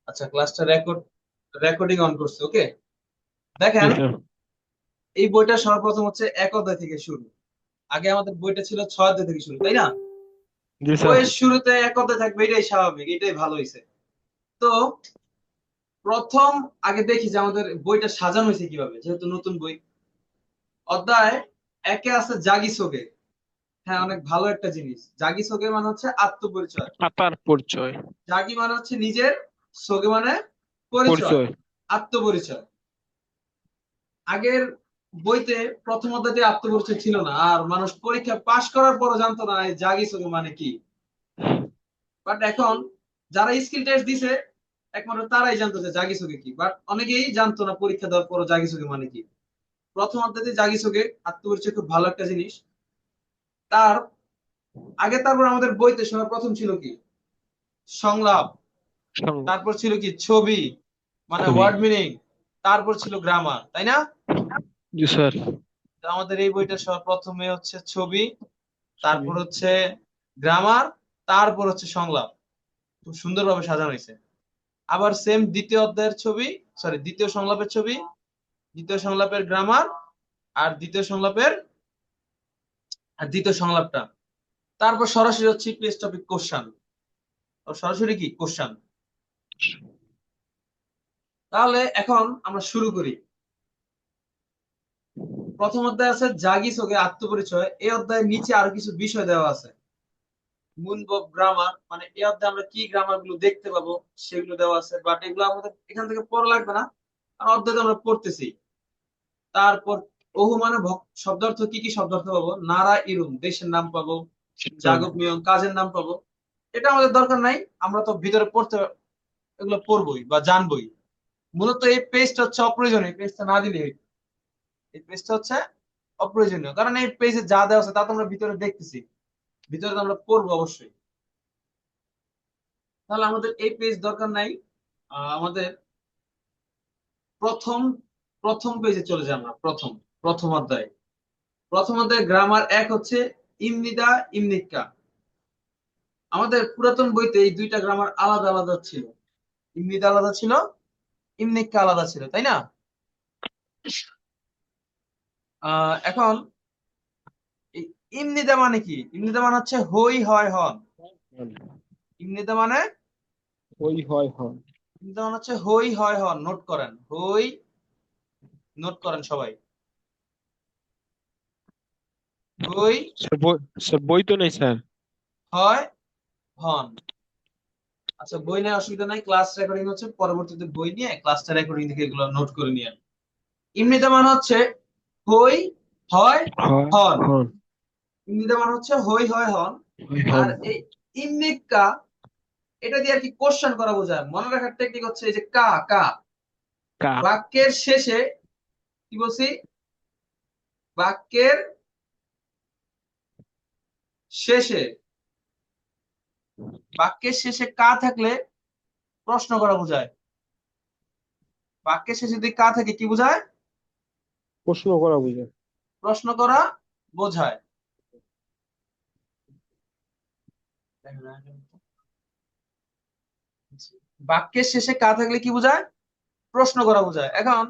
আচ্ছা, ক্লাসটা recording on করছে, ওকে। জি দেখেন, স্যার। এই বইটা সর্বপ্রথম হচ্ছে এক অধ্যায় থেকে শুরু। আগে আমাদের বইটা ছিল ছয় অধ্যায় থেকে শুরু, তাই না? জি স্যার। বইয়ের শুরুতে এক অধ্যায় থাকবে, এটাই স্বাভাবিক, এটাই ভালো হয়েছে। তো প্রথম আগে দেখি যে আমাদের বইটা সাজানো হয়েছে কিভাবে, যেহেতু নতুন বই। অধ্যায় একে আছে জাগিসোগে। হ্যাঁ, অনেক ভালো একটা জিনিস। জাগিসোগে মানে হচ্ছে আত্মপরিচয়। পাতার পরিচয়। জাগি মানে হচ্ছে নিজের, সোগে মানে পরিচয়, পরিচয়। আত্মপরিচয়। আগের বইতে প্রথম অধ্যায়তে আত্মপরিচয় ছিল না, আর মানুষ পরীক্ষা পাশ করার পরও জানতো না এই জাগিসোগে মানে কি। বাট এখন যারা স্কিল টেস্ট দিছে, একমাত্র তারাই জানতো যে জাগিসোগে কি। বাট অনেকেই জানতো না পরীক্ষা দেওয়ার পরও জাগিসোগে মানে কি। প্রথম অধ্যায়তে জাগিসোগে আত্মপরিচয় খুব ভালো একটা জিনিস। তার আগে তারপর আমাদের বইতে সবার প্রথম ছিল কি? সংলাপ। তারপর ছিল কি? ছবি, মানে ছবি। Word meaning. তারপর ছিল গ্রামার, তাই না? জি স্যার। তো আমাদের এই বইটা সবার প্রথমে হচ্ছে ছবি, ছবি। তারপর হচ্ছে গ্রামার, তারপর হচ্ছে সংলাপ। খুব সুন্দরভাবে সাজানো হয়েছে। আবার সেম দ্বিতীয় অধ্যায়ের ছবি, সরি দ্বিতীয় সংলাপের ছবি, দ্বিতীয় সংলাপের গ্রামার, আর দ্বিতীয় সংলাপটা। তারপর সরাসরি হচ্ছে পেজ টপিক কোশ্চান। সরাসরি কি কোশ্চান। তাহলে এখন আমরা শুরু করি। প্রথম অধ্যায় আছে জাগিসোগে আত্মপরিচয়। এই অধ্যায়ের নিচে আরো কিছু বিষয় দেওয়া আছে। মুনবব গ্রামার, মানে এই অধ্যায়ে আমরা কি গ্রামার গুলো দেখতে পাবো সেগুলো দেওয়া আছে, বাট এগুলো আমাদের এখান থেকে পড়া লাগবে না, কারণ অধ্যায়ে তো আমরা পড়তেছি। তারপর ওহু মানে শব্দার্থ, কি কি শব্দার্থ পাবো? নারা ইরুম দেশের নাম পাবো, স্যার। জাগব মিয়ং কাজের নাম পাবো। এটা আমাদের দরকার নাই, আমরা তো ভিতরে পড়তে এগুলো পড়বই বা জানবই। মূলত এই পেজটা হচ্ছে অপ্রয়োজনীয়, এই পেজটা না দিলে। এই পেজটা হচ্ছে অপ্রয়োজনীয়, কারণ এই পেজে যা দেওয়া আছে তা তো আমরা ভিতরে দেখতেছি, ভিতরে তো আমরা পড়বো অবশ্যই। তাহলে আমাদের এই পেজ দরকার নাই। আমাদের প্রথম প্রথম পেজে চলে যাই আমরা। প্রথম অধ্যায়। প্রথম অধ্যায় গ্রামার এক হচ্ছে ইমনিদা, ইমনিক্কা। আমাদের পুরাতন বইতে এই দুইটা গ্রামার আলাদা আলাদা ছিল। ইমনিদা আলাদা ছিল, ইমনিক্কা আলাদা ছিল, তাই না? এখন এই ইমনিদা মানে কি? ইমনিদা মানে হচ্ছে হই হয় হন। ইমনিদা মানে, ওই হয় হয়। ইমনিদা মানে হচ্ছে হই হয় হন। নোট করেন, হই, নোট করেন সবাই। হই স্যার বই, স্যার বই তো নেই স্যার। হয় হন। আচ্ছা, বই নিয়ে অসুবিধা নাই, ক্লাস রেকর্ডিং হচ্ছে, পরবর্তীতে বই নিয়ে ক্লাসটা রেকর্ডিং থেকে এগুলো নোট করে নিয়ে। ইমনিদা মানে হচ্ছে হই হয় হয় হন। হন। ইমনিদা মানে হচ্ছে হই হয় হন। হয় আর হন। এই ইমনিক্কা, এটা দিয়ে আর কি কোশ্চেন করা বোঝায়। মনে রাখার টেকনিক হচ্ছে এই যে কা কা। কা। বাক্যের শেষে, কি বলছি? বাক্যের শেষে, বাক্যের শেষে কা থাকলে প্রশ্ন করা বোঝায়। বাক্যের শেষে যদি কা থাকে কি বোঝায়? প্রশ্ন করা বুঝে। প্রশ্ন করা বোঝায়। বাক্যের শেষে কা থাকলে কি বোঝায়? প্রশ্ন করা বোঝায়। এখন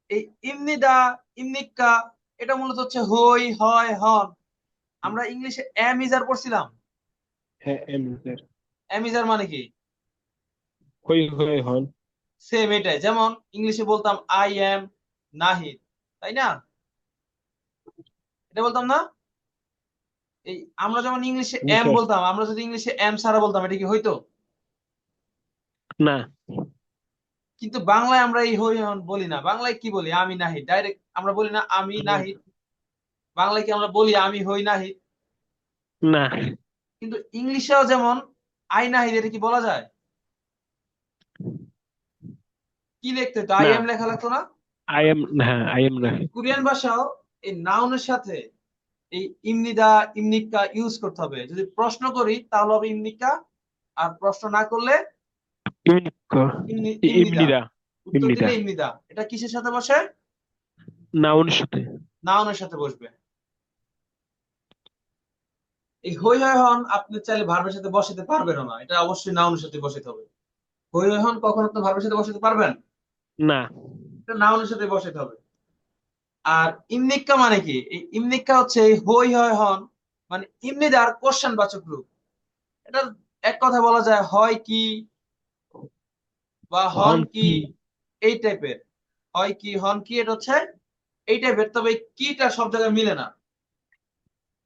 এই ইমনিদা, ইমনিক্কা, এটা মূলত হচ্ছে হই হয় হন। আমরা ইংলিশে এম ইজার পড়ছিলাম। হ্যাঁ এম স্যার। এম ইজার মানে কি? হই হয় হন। সেম এটাই, যেমন ইংলিশে বলতাম আই এম নাহিদ, তাই না? এটা বলতাম না? এই আমরা যেমন ইংলিশে জি এম স্যার। বলতাম, আমরা যদি ইংলিশে এম সারা বলতাম, এটা কি হইতো? না। কিন্তু বাংলায় আমরা এই হই হন বলি না। বাংলায় কি বলি? আমি নাহিদ, ডাইরেক্ট আমরা বলি না আমি নাহিদ। বাংলায় কি আমরা বলি আমি হই নাহিদ? না। কিন্তু ইংলিশেও যেমন আই নাহিদ, এটা কি বলা যায়? কি লিখতে হতো? আই না। এম লেখা লাগতো না? আই এম, হ্যাঁ আই এম না। কোরিয়ান ভাষাও এই নাউনের সাথে এই ইমনিদা, ইমনিক্কা ইউজ করতে হবে। যদি প্রশ্ন করি তাহলে হবে ইমনিক্কা, আর প্রশ্ন না করলে ইমনিকা। ইমনিদা। ইমনিদা। উত্তর ইমনিদা। দিলে ইমনিদা। এটা কিসের সাথে বসে? নাউনের সাথে। নাউনের সাথে বসবে। এই হই হয় হন আপনি চাইলে ভার্বের সাথে বসাতে পারবেন না, এটা অবশ্যই নাউনের সাথে বসাতে হবে। হই হই হন কখন আপনি ভার্বের সাথে বসাতে পারবেন? না। এটা নাউনের সাথে বসাতে হবে। আর ইমনিক্কা মানে কি? এই ইমনিক্কা হচ্ছে এই হই হয় হন মানে ইমনিদার কোশ্চেন বাচক রূপ। এটা এক কথা বলা যায় হয় কি বা হন হন কি, কি? এই টাইপের। হয় কি হন কি এটা হচ্ছে এই টাইপের, তবে এই কিটা সব জায়গায় মিলে না।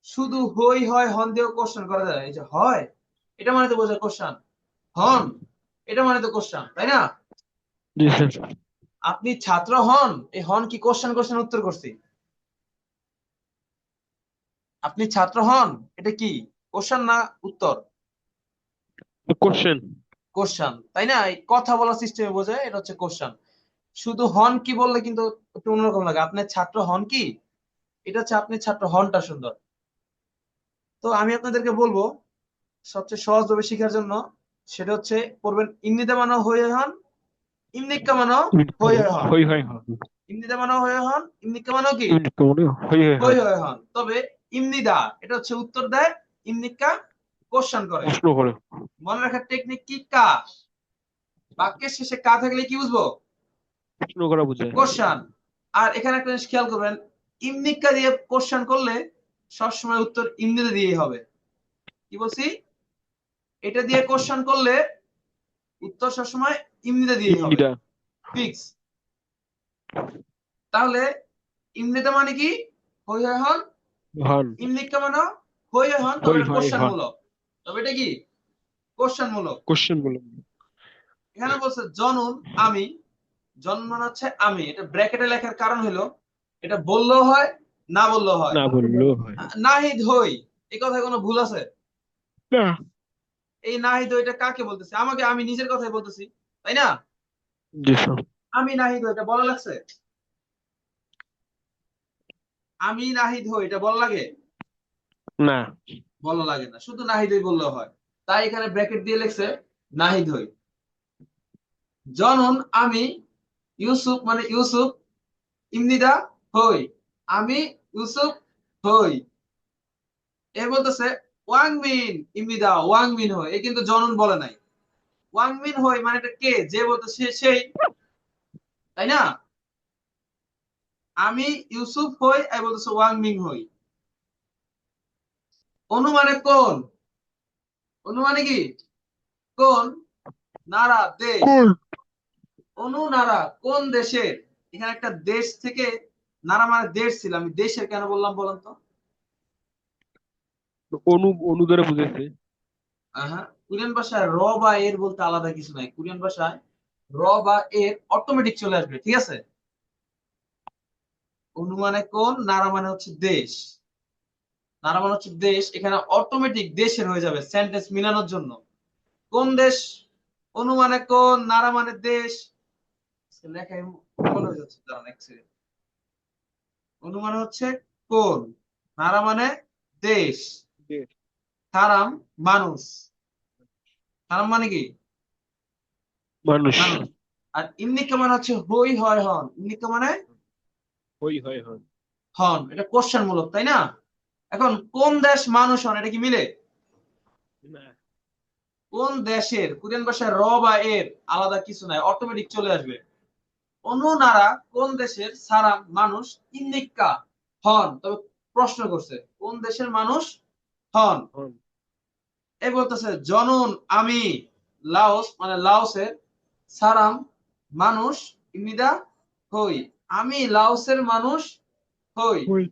শুধু হই হয় হন দিয়েও কোশ্চেন করা যায়। এই যে হয় এটা মানে তো বোঝায় কোশ্চেন, হন এটা মানে তো কোশ্চেন, তাই না? জি স্যার। আপনি ছাত্র হন, এই হন কি কোশ্চেন কোশ্চেন উত্তর করছি। আপনি ছাত্র হন এটা কি কোশ্চেন না উত্তর? কোশ্চেন। কোশ্চেন, তাই না? এই কথা বলার সিস্টেমে বোঝায় এটা হচ্ছে কোশ্চেন। শুধু হন কি বললে কিন্তু একটু অন্যরকম লাগে। আপনি ছাত্র হন কি, এটা হচ্ছে আপনি ছাত্র হনটা সুন্দর। তো আমি আপনাদেরকে বলবো সবচেয়ে সহজ ভাবে শেখার জন্য, সেটা হচ্ছে পড়বেন ইমনিতে মানো হয়ে হন, ইমনিক্কা মানো হয়ে হন। হই হয় হন। ইমনিতে মানো হয়ে হন, ইমনিক্কা মানো কি ইমনি কেমন? হই হয় হই হন। হয়ে হন। তবে ইমনিদা এটা হচ্ছে উত্তর দেয়, ইমনিক্কা কোশ্চেন করে। প্রশ্ন করে। মনে রাখার টেকনিক কি, কা বাক্যের শেষে কা থাকলে কি বুঝবো? প্রশ্ন করা বুঝায়। কোশ্চেন। আর এখানে একটা জিনিস খেয়াল করবেন, ইমনিক্কা দিয়ে কোশ্চেন করলে সবসময় উত্তর ইমনিতে দিয়েই হবে। কি বলছি? এটা দিয়ে কোশ্চেন করলে উত্তর সবসময় ইমনিতে দিয়েই হবে, ইমনিটা। ফিক্স। তাহলে ইমনিতে মানে কি হই হয় হন, হন। ইমনিক্কা মানে হই হয় হন, তবে হই এটা হয় কোশ্চেন হন। মূলক। তবে এটা কি কোশ্চেন মূলক। কোশ্চেন বলে। এখানে বলছে জনন আমি, জন্ম মানে হচ্ছে আমি, এটা ব্র্যাকেটে লেখার কারণ হলো এটা বললেও হয় না বললেও হয়। না বললেও হয়। নাহিদ হই, এই কথায় কোনো ভুল আছে? না। এই নাহিদ হইটা কাকে বলতেছে? আমাকে, আমি নিজের কথাই বলতেছি, তাই না? জি স্যার। আমি নাহিদ হই এটা বলা লাগছে? আমি নাহিদ হই এটা বলা লাগে? না। বলা লাগে না, শুধু নাহিদ হই বললেও হয়। তাই এখানে ব্র্যাকেট দিয়ে লিখছে নাহিদ হই। জনন আমি ইউসুফ মানে ইউসুফ ইমনিদা হই, আমি ইউসুফ হই। এ বলতেছে ওয়াং মিন ইমনিদা ওয়াং মিন হই, এ কিন্তু জনন বলে নাই। ওয়াং মিন হই মানে এটা কে, যে বলতেছে সেই, তাই না? আমি ইউসুফ হই এ বলতেছে ওয়াং মিন হই। অনুমানে কোন, অনুমানে কি কোন, নারা দেশ, কোন? অনু নারা কোন দেশের। এখানে একটা দেশ থেকে, নারা মানে দেশ ছিল, আমি দেশের কেন বললাম বলেন তো? অনু অনু দ্বারা বুঝেছে। হ্যাঁ, কোরিয়ান ভাষায় র বা এর বলতে আলাদা কিছু নাই। কোরিয়ান ভাষায় র বা এর অটোমেটিক চলে আসবে, ঠিক আছে? অনু মানে কোন, নারা মানে হচ্ছে দেশ। নারা মানে হচ্ছে দেশ, এখানে অটোমেটিক দেশের হয়ে যাবে সেন্টেন্স মিলানোর জন্য। কোন দেশ, অনু মানে কোন, নারা মানে দেশ। লেখায় গোলমাল হয়ে যাচ্ছে, দাঁড়ান এক সেকেন্ড। অনু মানে হচ্ছে কোন, নারা মানে দেশ, দেশ। হারাম মানুষ। হারাম মানে কি মানুষ। মানুষ। আর ইমনিকা মানে হচ্ছে হই হয় হন, ইমনিকা মানে হই হয় হন। হন, এটা কোশ্চেন মূলক, তাই না? এখন কোন দেশ মানুষ হন, এটা কি মিলে? না। কোন দেশের, কোরিয়ান ভাষায় র বা এর আলাদা কিছু নাই, অটোমেটিক চলে আসবে। অনু নারা কোন দেশের, সারাম মানুষ, ইন্নিকা হন, তবে প্রশ্ন করছে কোন দেশের মানুষ হন। হন। এই বলতেছে জনন আমি লাওস মানে লাওসের, সারাম মানুষ, ইমিদা হই, আমি লাওসের মানুষ হই। হই।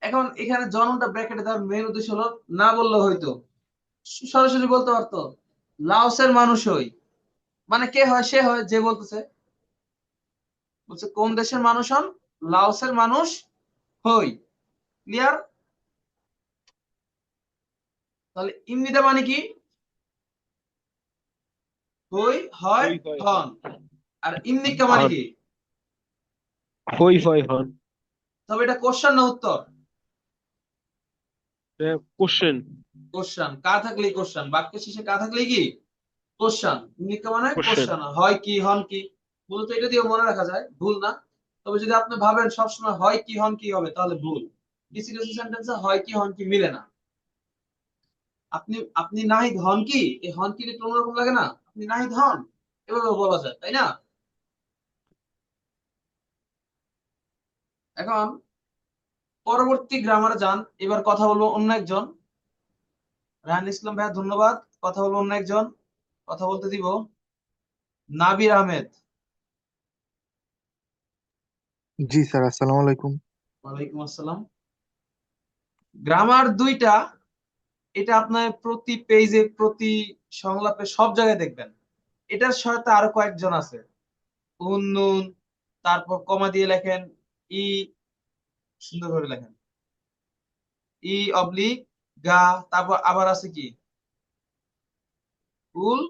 এখন এখানে জননটা ব্র্যাকেটে দেওয়ার মেন উদ্দেশ্য হলো না বললে হয়তো সরাসরি বলতে পারতো লাওসের মানুষ হই, মানে কে হয়, সে হয় যে বলতেছে। বলছে কোন দেশের মানুষ হন, লাওসের মানুষ হই। ক্লিয়ার? তাহলে ইমনিদা মানে কি হই হয় হই হয় হন। হন। আর ইমনিকা মানে হন। কি? হই হয় হন। তবে এটা কোশ্চেন না উত্তর? কোশ্চেন। কোশ্চেন, কা থাকলেই কোশ্চেন, বাক্যের শেষে কা থাকলেই কি কোশ্চেন। ইমনিকা মানে কোশ্চেন। কোশ্চেন, হয় কি হন কি। মূলত এটা দিয়ে মনে রাখা যায়, ভুল না। তবে যদি আপনি ভাবেন সবসময় হয় কি হন কি হবে, তাহলে ভুল। কিছু কিছু সেন্টেন্সে হয় কি হন কি মিলে না। আপনি আপনি নাহিদ হন কি, এই হন কি একটু অন্যরকম লাগে না? আপনি নাহিদ হন, এভাবে বলা যায়, তাই না? এখন পরবর্তী গ্রামারে যান, এবার কথা বলবো অন্য একজন। রাহান ইসলাম ভাইয়া ধন্যবাদ। কথা বলবো অন্য একজন, কথা বলতে দিব নাবির আহমেদ। জি স্যার, আসসালামু আলাইকুম। ওয়ালাইকুম আসসালাম। গ্রামার দুইটা, এটা আপনার প্রতি পেজে প্রতি সংলাপে সব জায়গায় দেখবেন। এটার সাথে আরো কয়েকজন আছে, উন্নুন, তারপর কমা দিয়ে লেখেন ই, সুন্দর করে লেখেন ই অবলিক গা, তারপর আবার আছে কি উল,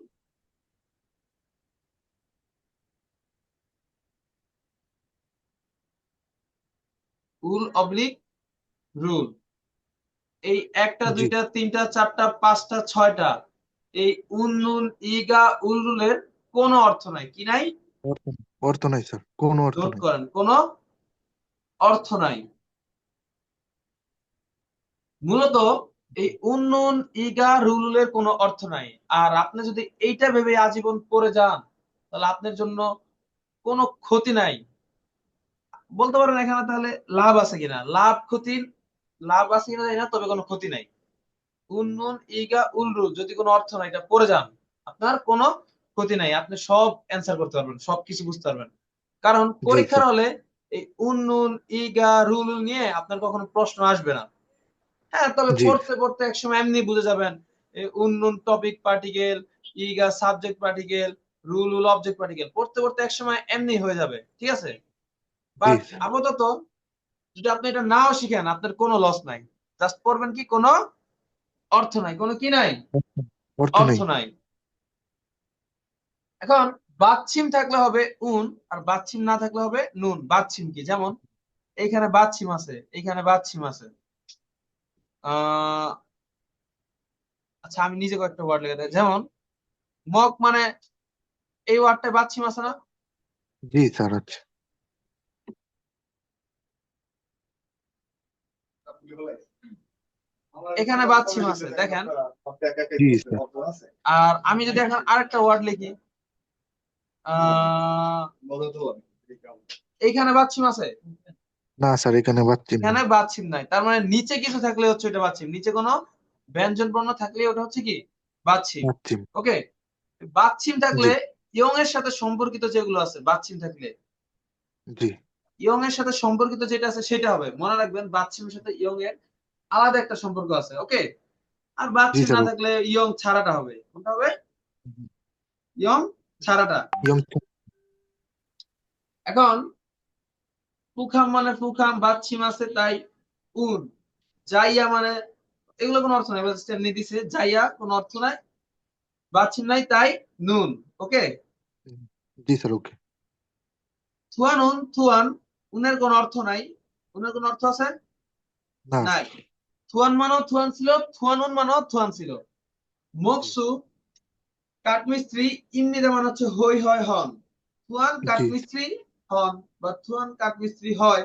উল অবলিক রুল। এই একটা জি, দুইটা তিনটা চারটা পাঁচটা ছয়টা, এই উন্নুন ইগা উল রুলের কোনো অর্থ নাই। কি নাই? অর্থ অর্থ নাই স্যার, কোনো অর্থ নোট নাই। করেন, কোনো অর্থ নাই। মূলত এই উন্নুন ইগা রুলের কোনো অর্থ নাই। আর আপনি যদি এইটা ভেবে আজীবন পড়ে যান, তাহলে আপনার জন্য কোনো ক্ষতি নাই। বলতে পারেন এখানে তাহলে লাভ আছে কিনা, লাভ ক্ষতির লাভ আছে কিনা জানি না, তবে কোনো ক্ষতি নাই। উন্নুন ইগা উল রুল যদি কোনো অর্থ নাই, এটা পড়ে যান, আপনার কোনো ক্ষতি নাই। আপনি সব অ্যান্সার করতে পারবেন, সবকিছু বুঝতে পারবেন। কারণ জি পরীক্ষার স্যার। হলে এই উন্নুন ইগা রুল নিয়ে আপনার কখনো প্রশ্ন আসবে না। হ্যাঁ, তবে জি পড়তে পড়তে একসময় এমনি বুঝে যাবেন এই উন্নুন টপিক পার্টিকেল, ইগা সাবজেক্ট পার্টিকেল, রুল উল অবজেক্ট পার্টিকেল, পড়তে পড়তে একসময় এমনি হয়ে যাবে, ঠিক আছে? জি বাট স্যার। আপাতত যদি আপনি এটা নাও শিখেন, আপনার কোনো লস নাই। জাস্ট পড়বেন কি, কোনো অর্থ নাই, কোনো কি নাই, অর্থ অর্থ নেই। নাই। এখন বাচ্ছিম থাকলে হবে উন, আর বাচ্ছিম না থাকলে হবে নুন। বাচ্ছিম কি, যেমন এইখানে বাচ্ছিম আছে, এইখানে বাচ্ছিম আছে। আহ আচ্ছা, আমি নিজে কয়েকটা ওয়ার্ড লিখে দেয়, যেমন মগ মানে, এই ওয়ার্ডটা বাচ্ছিম আছে না? জি স্যার, আচ্ছা। এখানে বাচ্ছিম আছে, দেখেন। জি স্যার। আর আমি যদি এখন আরেকটা ওয়ার্ড লিখি, আহ এইখানে বাচ্ছিম আছে, না স্যার, এখানে বাচ্চিন এখানে নেই। বাচ্ছিম নাই। তার মানে নিচে কিছু থাকলে হচ্ছে এটা বাচ্ছিম, নিচে কোনো ব্যঞ্জন বর্ণ থাকলে ওটা হচ্ছে কি, বাচ্ছিম। বাচ্চিন। ওকে, বাচ্ছিম জি থাকলে ইয়ং এর সাথে সম্পর্কিত যেগুলো আছে, বাচ্ছিম থাকলে জি ইয়ং এর সাথে সম্পর্কিত যেটা আছে সেটা হবে। মনে রাখবেন, বাচ্ছিমের সাথে ইয়ং এর আলাদা একটা সম্পর্ক আছে। ওকে, আর জি বাচ্ছিম স্যার। না থাকলে ইয়ং ছাড়াটা হবে। কোনটা হবে? ইয়ং ছাড়াটা। ইয়ং। এখন ফুখাম মানে ফুখাম, বাচ্ছিম আছে তাই উন। জাইয়া মানে, এগুলো কোনো অর্থ নাই, জাস্ট এমনি দিছে। জাইয়া কোনো অর্থ নাই, বাচ্ছিম নাই তাই নুন। ওকে, জি স্যার, ওকে। থুয়ান উন, থুয়ান, উনের কোনো অর্থ নাই। উনের কোনো অর্থ আছে? না নাই। স্যার। থুয়ান মানেও থুয়ান ছিল, থুয়ান উন মানেও থুয়ান ছিল। জি মকসু কাঠমিস্ত্রি, ইমনিদা মানে হচ্ছে হই হয় হন। থুয়ান জি কাঠমিস্ত্রি হন, বা থুয়ান কাঠমিস্ত্রি হয়,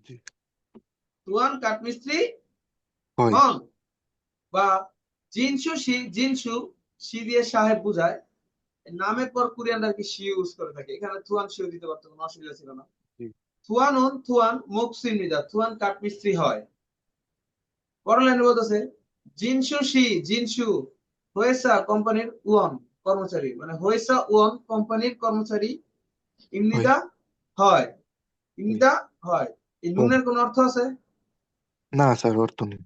জি। থুয়ান কাঠমিস্ত্রি হয়। হন। বা জিনসু শি, জিনসু শি দিয়ে সাহেব বুঝায়। নামের পর কোরিয়ানরা কি শি ইউজ করে থাকে, এখানে থুয়ান শিও দিতে পারতো, কোনো অসুবিধা ছিল না। জি থুয়ান উন, থুয়ান মকসু ইমনিদা, থুয়ান কাঠমিস্ত্রি হয়। পরের লাইনে বলতেছে জিনসু শি, জিনসু হোয়েসা কোম্পানির উয়ন কর্মচারী, মানে হোয়েসা উয়ন কোম্পানির কর্মচারী হয়। ইমনিদা হয়, হয়। ইমনিদা হয়। এই হয়। নুনের কোন অর্থ আছে? না স্যার, অর্থ নেই।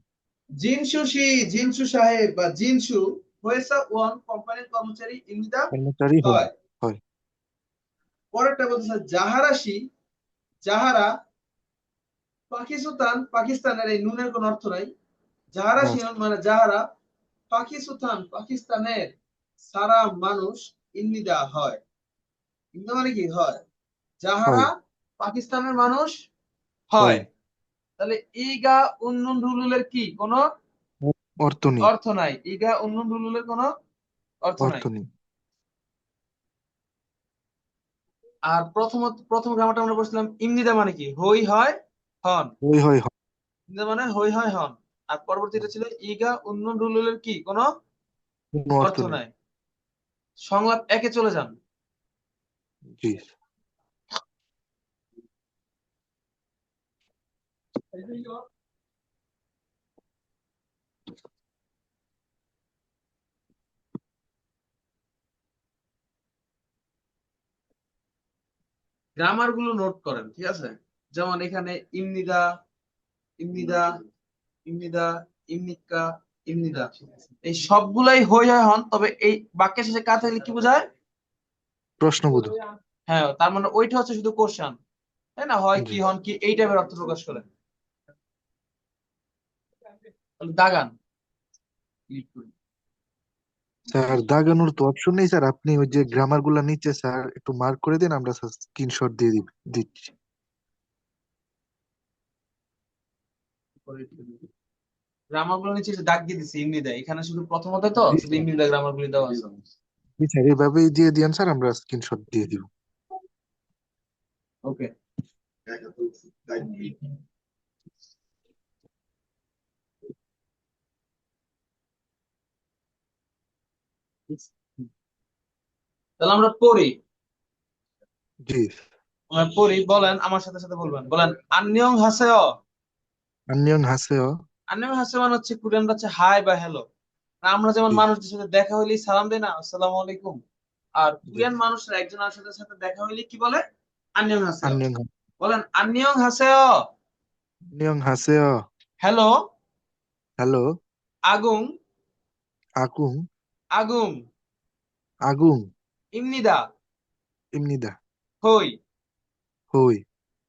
জিনসু শি, জিনসু সাহেব বা জিনসু হোয়েসা উয়ন কোম্পানির কর্মচারী ইমনিদা কর্মচারী হয়। হয়। হয়। পরেরটা বলতেছে জাহারা শি, জাহারা পাকিস্তান, পাকিস্তানের, এই নুনের কোন অর্থ নাই। জাহারা না শিয়ন স্যার। মানে জাহারা পাকিস্তান, পাকিস্তানের সারা মানুষ ইন্নিদা হয়। ইন্নিদা মানে কি, হয়। যাহারা হয়। পাকিস্তানের মানুষ হয়। হয়। তাহলে ইগা উন্নুন রুলুলের কি কোনো অর্থ নেই। অর্থ নাই, ইগা উন্নুন রুলুলের কোনো অর্থ অর্থ নাই। নেই। আর প্রথম গ্রামারটা আমরা বলছিলাম ইমনিদা মানে কি, হই হয় হন। হয়। হয়। হয়। ইমনিদা মানে হই হয় হন। আর পরবর্তীটা ছিল ইগা উন্নুন রুলুলের কি কোনো কোনো অর্থ অর্থ নেই। নাই। সংলাপ একে চলে যান। জি গ্রামার গুলো নোট করেন, ঠিক আছে? যেমন এখানে ইমনিদা, ইমনিদা, ইমনিদা, ইমনিকা, ইমনিদা, এই সবগুলাই হই হয় হন, তবে এই বাক্যের শেষে কা থাকলে কি বোঝায়? প্রশ্নবোধক। হ্যাঁ, তার মানে ওইটা হচ্ছে শুধু কোশ্চেন, তাই না? হয় কি জি হন কি, এই টাইপের অর্থ প্রকাশ করে। তাহলে দাগান ক্লিক করি। স্যার, দাগানোর তো অপশন নেই স্যার। আপনি ওই যে গ্রামার গুলা নিচে স্যার একটু মার্ক করে দিন, আমরা স্ক্রিনশট দিয়ে দিচ্ছি। গ্রামার গুলো নিচে যে দাগ দিয়ে দিছি ইমনিদা, এখানে শুধু প্রথমত তো জি শুধু স্যার, ইমনিদা গ্রামার গুলি দেওয়া আছে। জি স্যার, এইভাবেই দিয়ে দিন স্যার, আমরা স্ক্রিনশট দিয়ে দিব। ওকে, তাহলে আমরা পড়ি। জি। আমরা পড়ি, বলেন আমার সাথে সাথে বলবেন, বলেন আন্নিয়ং হাসেও। আন্নিয়ং হাসেও। আন্নিয়ং হাসেও মানে হচ্ছে কোরিয়ানরা হচ্ছে হাই বা হ্যালো। আমরা যেমন জি মানুষদের সাথে দেখা হইলেই সালাম দেই না, আসসালামু আলাইকুম। আর জি। কোরিয়ান মানুষরা একজন আরেকজনের সাথে দেখা হইলে কি বলে? আন্নিয়ং হাসেও। আন্নিয়ং বলেন আন্নিয়ং হাসেও। আন্নিয়ং হাসেও। Hello. Hello. Agung. আকুং। Agung. Agung. ইমনিদা। ইমনিদা। হই। হই।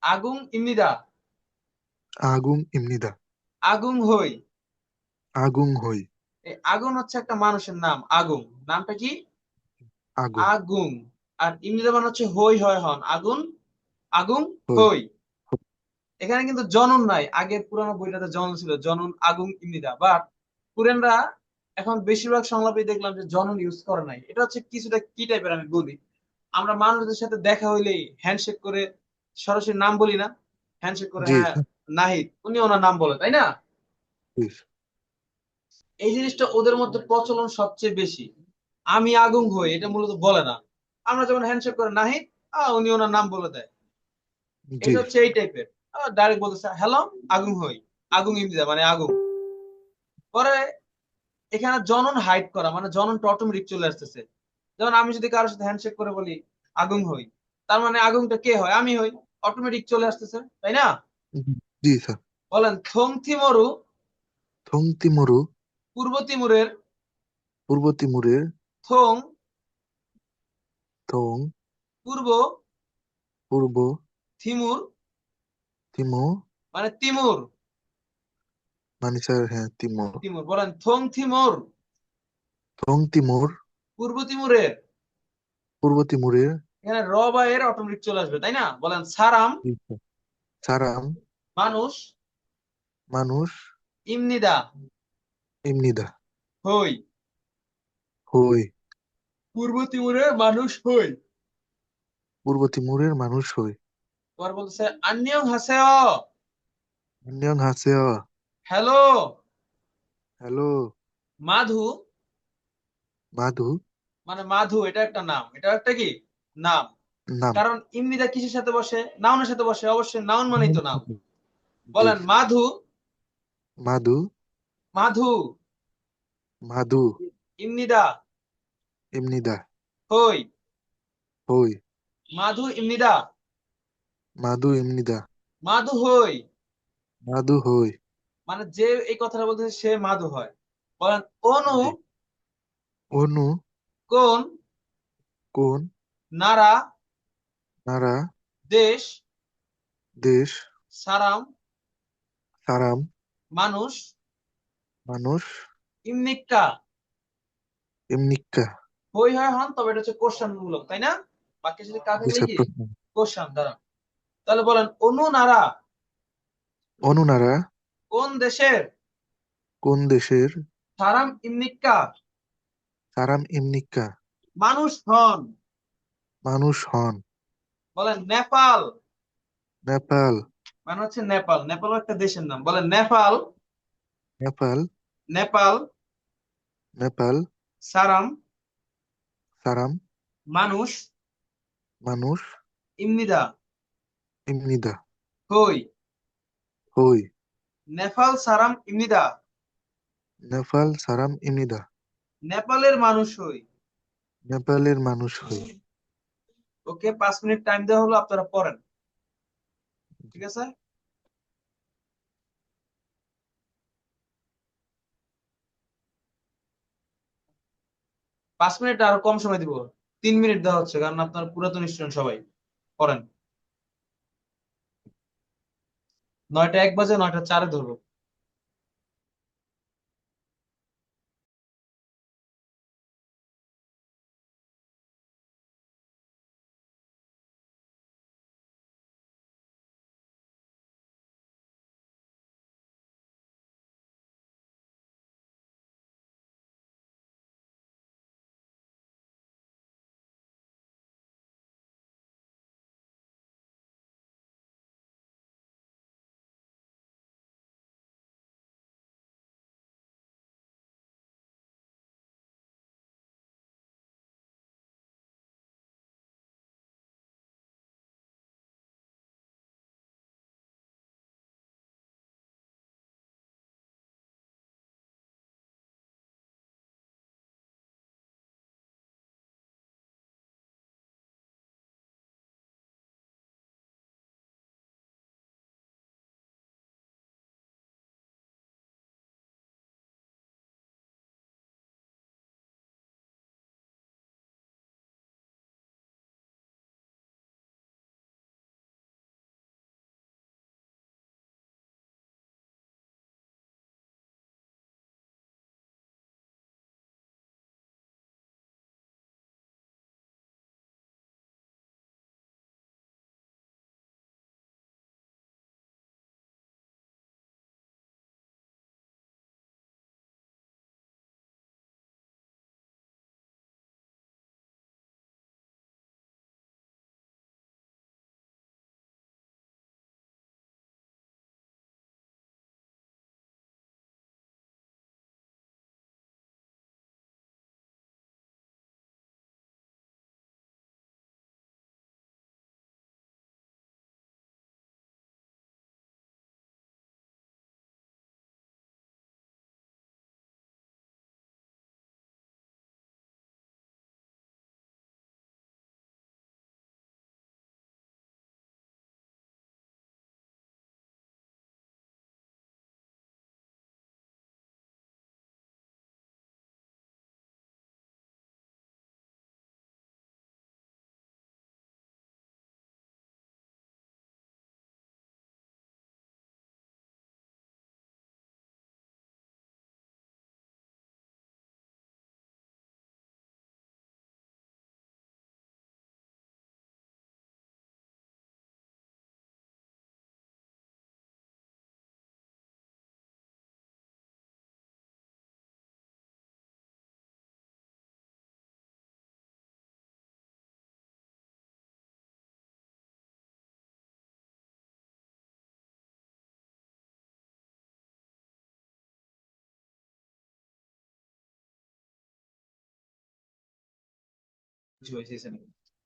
আগুং ইমনিদা। আগুং ইমনিদা। আগুং হই। আগুং হই। এই আগুন হচ্ছে একটা মানুষের নাম, আগুন। নামটা কি? আগুং আগুন। আর ইমনিদা মানে হচ্ছে হই হয় হন, আগুন, আগুন হই। হই। এখানে কিন্তু জনন নাই, আগের পুরানো বইটাতে জনন ছিল, জনন আগুন ইমনিদা। বাট কোরিয়ানরা এখন বেশিরভাগ সংলাপে দেখলাম যে জনন ইউজ করে নাই। এটা হচ্ছে কিছুটা কি টাইপের আমি বলি। আমরা মানুষদের সাথে দেখা হইলেই হ্যান্ডশেক করে সরাসরি নাম বলি না? হ্যান্ডশেক করে, জি হ্যাঁ স্যার। নাহিদ, উনি ওনার নাম বলে, তাই না? জি এই জিনিসটা ওদের মধ্যে প্রচলন সবচেয়ে বেশি। আমি আগুন হই এটা মূলত বলে না। আমরা যখন হ্যান্ডশেক করে নাহিদ, উনি ওনার নাম বলে দেয়। জি। এটা হচ্ছে এই টাইপের। ডাইরেক্ট বলতেছে হ্যালো, আগুন হই, আগুন ইমতিদা মানে আগুন। পরে এখানে জনন হাইড করা মানে জননটা অটোমেটিক চলে আসতেছে। যেমন আমি যদি কারোর সাথে হ্যান্ডশেক করে বলি আগুন হই, তার মানে আগুনটা কে হয়? আমি হই। অটোমেটিক চলে আসতেছে, তাই না? জি স্যার। বলেন থং থিমরু। থং তিমুরু। পূর্ব তিমুরের পূর্ব তিমুরের। থং থং। পূর্ব পূর্ব থিমুর তিমো। মানে তিমুর। মানে স্যার, হ্যাঁ, তিমুর। তিমুর, বলেন থং থিমুর। থং তিমুর। পূর্ব তিমুরের। পূর্ব তিমুরের। এখানে র বা এর অটোমেটিক চলে আসবে, তাই না? বলেন সারাম। জি স্যার। সারাম। মানুষ। মানুষ। ইমনিদা। ইমনিদা। হই। হই। পূর্ব তিমুরের মানুষ হই। পূর্ব তিমুরের মানুষ হই। এবার বলতেছে আন্নিয়ং হাসেও। আন্নিয়ং হাসেও। হ্যালো। হ্যালো। মাধু। মাধু। মানে মাধু এটা একটা নাম, এটা একটা কি নাম? নাম। কারণ ইমনিদা কিসের সাথে বসে? নাউনের সাথে বসে, অবশ্যই নাউন মানেই তো নাম। জি। বলেন মাধু। মাধু। মাধু। মাধু। ইমনিদা। ইমনিদা। হই। হই। মাধু ইমনিদা। মাধু ইমনিদা। মাধু হই। মাধু হই। মানে যে এই কথাটা বলতেছে সে মাধু হয়। বলেন অনু। জি। অনু। কোন। কোন। নারা। নারা। দেশ। দেশ। সারাম। সারাম। মানুষ। মানুষ। ইমনিক্কা। এমনিক্কা। হই হয় হন, তবে এটা হচ্ছে কোশ্চেন মূলক, তাই না? বাক্যের সাথে কাজ জি থাকলে স্যার, কি? প্রশ্ন। কোশ্চেন দ্বারা। তাহলে বলেন অনু নারা অনু নারা। কোন দেশের? কোন দেশের? সারাম ইমনিক্কা সারাম এমনিক্কা। মানুষ হন। মানুষ হন। বলেন নেপাল। নেপাল। মানে হচ্ছে নেপাল, নেপাল একটা দেশের নাম। বলেন নেপাল। নেপাল। নেপাল। নেপাল। সারাম সারাম মানুষ, মানুষ ইমনিদা, ইমনিদা হই, হই নেপাল সারাম ইমনিদা, নেপাল সারাম ইমনিদা নেপালের মানুষ হই। নেপালের মানুষ হই। ওকে, 5 মিনিট টাইম দেওয়া হলো, আপনারা পড়েন। ঠিক আছে? 5 মিনিট আরো কম সময় দিব, 3 মিনিট দেওয়া হচ্ছে, কারণ আপনার পুরাতন স্টুডেন্ট সবাই। পড়েন। 9টা 1 বাজে, 9টা 4-এ ধরবো।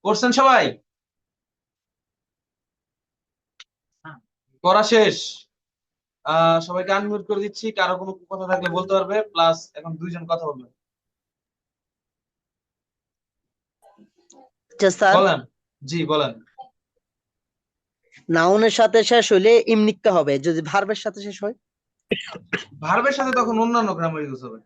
করছেন সবাই? পড়া শেষ? সবাইকে আনমিউট করে দিচ্ছি, কারো কোনো কথা থাকলে বলতে পারবে, প্লাস এখন 2 জন কথা বলবে। আচ্ছা স্যার, বলেন। জি বলেন। নাউনের সাথে শেষ হইলে ইমনিক্কা হবে, যদি ভার্বের সাথে শেষ হয়। ভার্বের সাথে তখন অন্যান্য গ্রামার ইউজ হবে।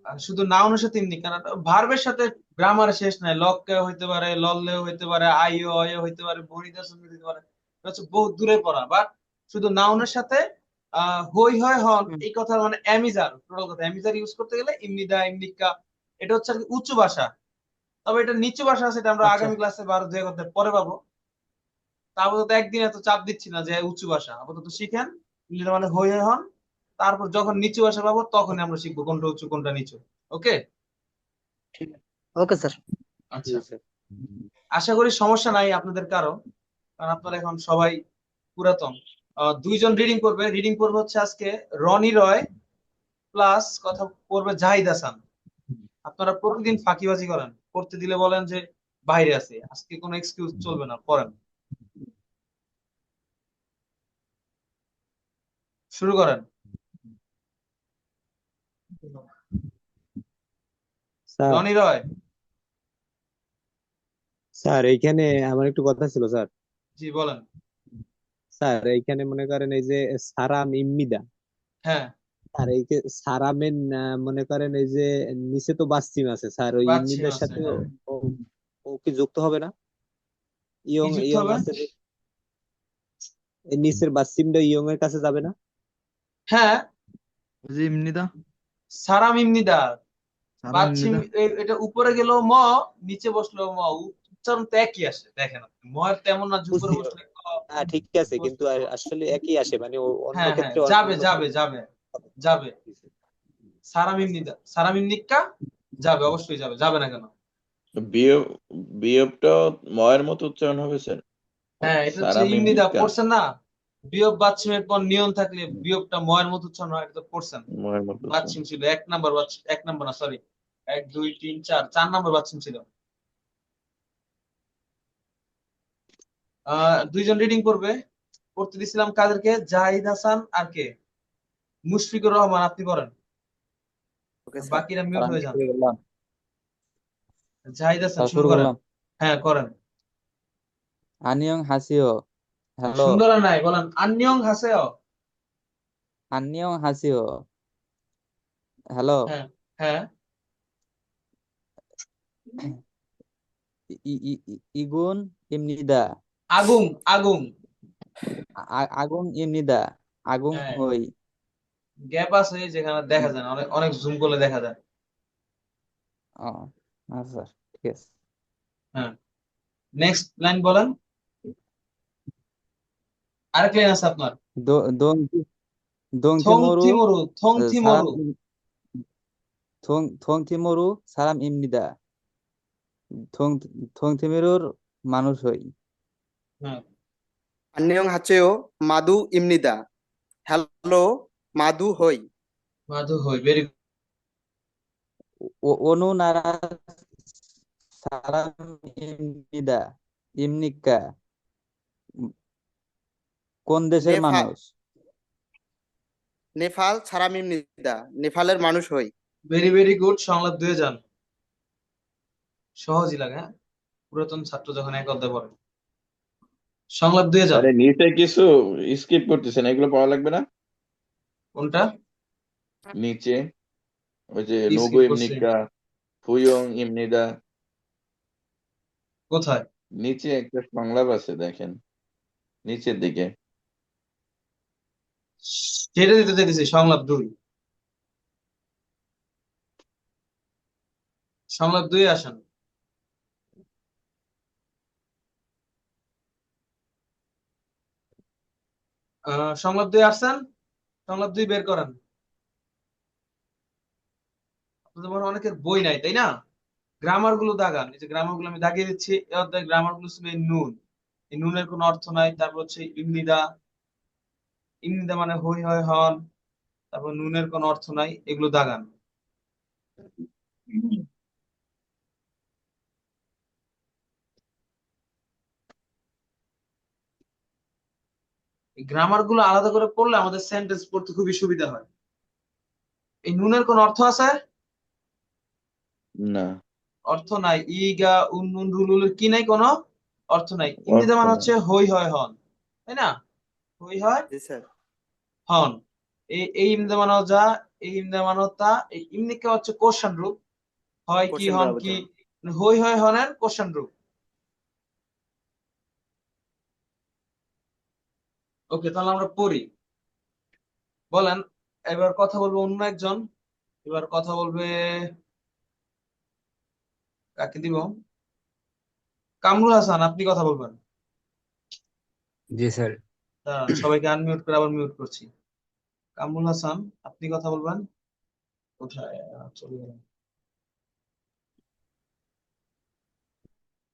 আর শুধু নাউনের সাথে এমনি, কারণ ভার্বের সাথে গ্রামার শেষ নাই। লককে হইতে পারে, লললেও হইতে পারে, আইও অয়ও হইতে পারে, বনিতা সন্ধি হইতে পারে। এটা হচ্ছে বহুত দূরে পড়া। বাট শুধু নাউনের সাথে হই হয় হন, হুম, এই কথা মানে অ্যামিজার, টোটাল কথা অ্যামিজার ইউজ করতে গেলে ইমনিদা ইমনিকা, এটা হচ্ছে আর কি উচ্চ ভাষা। তবে এটা নিচু ভাষা আছে, এটা আমরা আচ্ছা আগামী ক্লাসে বা আরো 2 ঘন্টা পরে পাবো। তা আপাতত একদিন এত চাপ দিচ্ছি না যে উঁচু ভাষা, আপাতত শিখেন। ইংরেজি মানে হই হয় হন, তারপর যখন নিচু ভাষা পাবো তখনই আমরা শিখবো কোনটা উঁচু কোনটা নিচু। ওকে? ঠিক আছে। Okay sir. আচ্ছা, আশা করি সমস্যা নাই আপনাদের কারো, কারণ আপনারা এখন সবাই পুরাতন। 2 জন রিডিং করবে। রিডিং করবে হচ্ছে আজকে রনি রয় প্লাস কথা পড়বে জাহিদ হাসান। আপনারা প্রতিদিন ফাঁকিবাজি করেন, করতে দিলে বলেন যে বাইরে আছে, আজকে কোনো এক্সকিউজ চলবে না, পড়েন, শুরু করেন। স্যার রনি রয়। স্যার এইখানে আমার একটু কথা ছিল স্যার। জি বলেন। স্যার এইখানে মনে করেন এই যে সারাম ইম্মিদা, হ্যাঁ, স্যার এই যে সারামের মনে করেন এই যে নিচে তো বাসচিম আছে স্যার, ওই বাচ্চিম ইম্মিদার আছে, সাথে হ্যাঁ। ও ও কি যুক্ত হবে না? কি ইয়ং যুক্ত ইয়ং হবে? আছে যে, এই নিচের বাসচিমটা ইয়ং এর কাছে যাবে না? হ্যাঁ, জি এমনিদা সারাম ইমনিদা। সারা বাচ্চিম এমনিদা এটা উপরে গেল ম, নিচে বসলো ম, উচ্চারণ তো একই আসে, দেখেন আপনি, ম এর তেমন না যে উপরে বুঝছি। বসলে ক, হ্যাঁ ঠিক আছে, নিচে কিন্তু বসলে ক। আসলে একই আসে, মানে অন্য হ্যাঁ হ্যাঁ, ক্ষেত্রে যাবে অন্য যাবে যাবে যাবে। সারাম ইমনিদা, সারাম ইমনিকা, যাবে, অবশ্যই যাবে, যাবে না কেন? বিয়োগ বিয়োগটাও ময়ের মতো উচ্চারণ হবে স্যার। হ্যাঁ, এটা হচ্ছে সারা ইমনিদা, মিমনিকা পড়ছেন না? বিয়োগ বাচ্চিমের পর নিয়ন থাকলে বিয়োগটা ময়ের মতো উচ্চারণ হয়, এটা তো পড়ছেন। ময়ের মতো উচ্চারণ। বাচ্চিম ছিল এক নাম্বার, এক নাম্বার না সরি, এক দুই তিন চার, 4 নাম্বার বাচ্চিম ছিল। দুইজন রিডিং করবে, পড়তে দিছিলাম কাদেরকে? জাহিদ হাসান আর কে? মুশফিকুর রহমান, আপনি পড়েন, ওকে স্যার, বাকিরা স্যার মিউট আমি হয়ে যান। শুরু করলাম। জাহিদ হাসান স্যার শুরু শুরু করেন। করলাম। হ্যাঁ করেন। আনিয়ং হাসিও। হ্যালো। সুন্দর নাই, বলেন আন্যং হাসেও। আনিয়ং হাসিও। হ্যালো। হ্যাঁ হ্যাঁ। ইগুন ইমনিদা। আগুন আগুন। আগুন ইমনিদা। আগুন হ্যাঁ, হই। গ্যাপ আছে যেখানে দেখা যায় না, অনেক অনেক জুম করলে দেখা যায়। ও আচ্ছা স্যার, ঠিক আছে। হ্যাঁ, নেক্সট লাইন বলেন, আরেক লাইন আছে আপনার। দোং দোং থং থিমোরু। থিমরু, থং সারাম থিমরু। থং থিমোরু সারাম ইমনিদা। থং থং থিমোরুর মানুষ হই। হ্যাঁ, 안녕 하세요. 마두 입니다. হ্যালো, মাদু হই। মাধু হই, ভেরি গুড। অনু নারা সারাম ইমনিদা। ইমনিকা। কোন দেশের নেপাল মানুষ? নেপাল সারামিমনিদা, নেপালের মানুষ হই। ভেরি ভেরি গুড, সংলাপ 2 যান। সহজই লাগে, হ্যাঁ, পুরাতন ছাত্র যখন এক অধ্যায় পড়ে। সংলাপ 2 যান। আরে নিচে কিছু স্কিপ করতেছেন, এগুলো পাওয়া লাগবে না। কোনটা? নিচে ওই যে কি নুবু স্কিপ করছি? ইমনিকা, ফুয়ং ইমনিদা, কোথায়? নিচে একটা সংলাপ আছে দেখেন, নিচের দিকে। ছেড়ে দিতে চাইতেছি, সংলাপ 2, সংলাপ 2 আসেন। সংলাপ 2 আসছেন, সংলাপ 2 বের করেন। আপনাদের মনে হয় অনেকের বই নাই, তাই না? গ্রামার গুলো দাগান, এই যে গ্রামার গুলো আমি দাগিয়ে দিচ্ছি, এই অধ্যায় গ্রামার গুলো ছিল এই নুন, এই নুনের কোনো অর্থ নাই। তারপর হচ্ছে ইমনিদা, ইমনিদা মানে হই হয় হন, তারপর নুনের কোনো অর্থ নাই, এগুলো দাগান। এই গ্রামার গুলো আলাদা করে পড়লে আমাদের সেন্টেন্স পড়তে খুবই সুবিধা হয়। এই নুনের কোন অর্থ আছে? না, অর্থ নাই। ইগা উন্নুন রুলুলের কি নাই, কোনো অর্থ নাই। ইমনিদা অর্থ মানে নাই। হচ্ছে হই হয় হন, তাই না? হই হয় জি স্যার। হন। এই এই ইমদা মানে যা, এই ইমদা মানে তা, এই ইমনিকা হচ্ছে কোশ্চেন রূপ, হয় কি কোশ্চেন হন রাখবো কি, স্যার। হই হয় হনের কোশ্চেন রূপ। ওকে, তাহলে আমরা পড়ি, বলেন। এবার কথা বলবো অন্য একজন, এবার কথা বলবে, কাকে দিব? কামরুল হাসান, আপনি কথা বলবেন। জি স্যার। দাঁড়ান, সবাইকে আনমিউট করে আবার মিউট করছি। কামরুল হাসান, আপনি কথা বলবেন। কোথায় চলে গেলেন?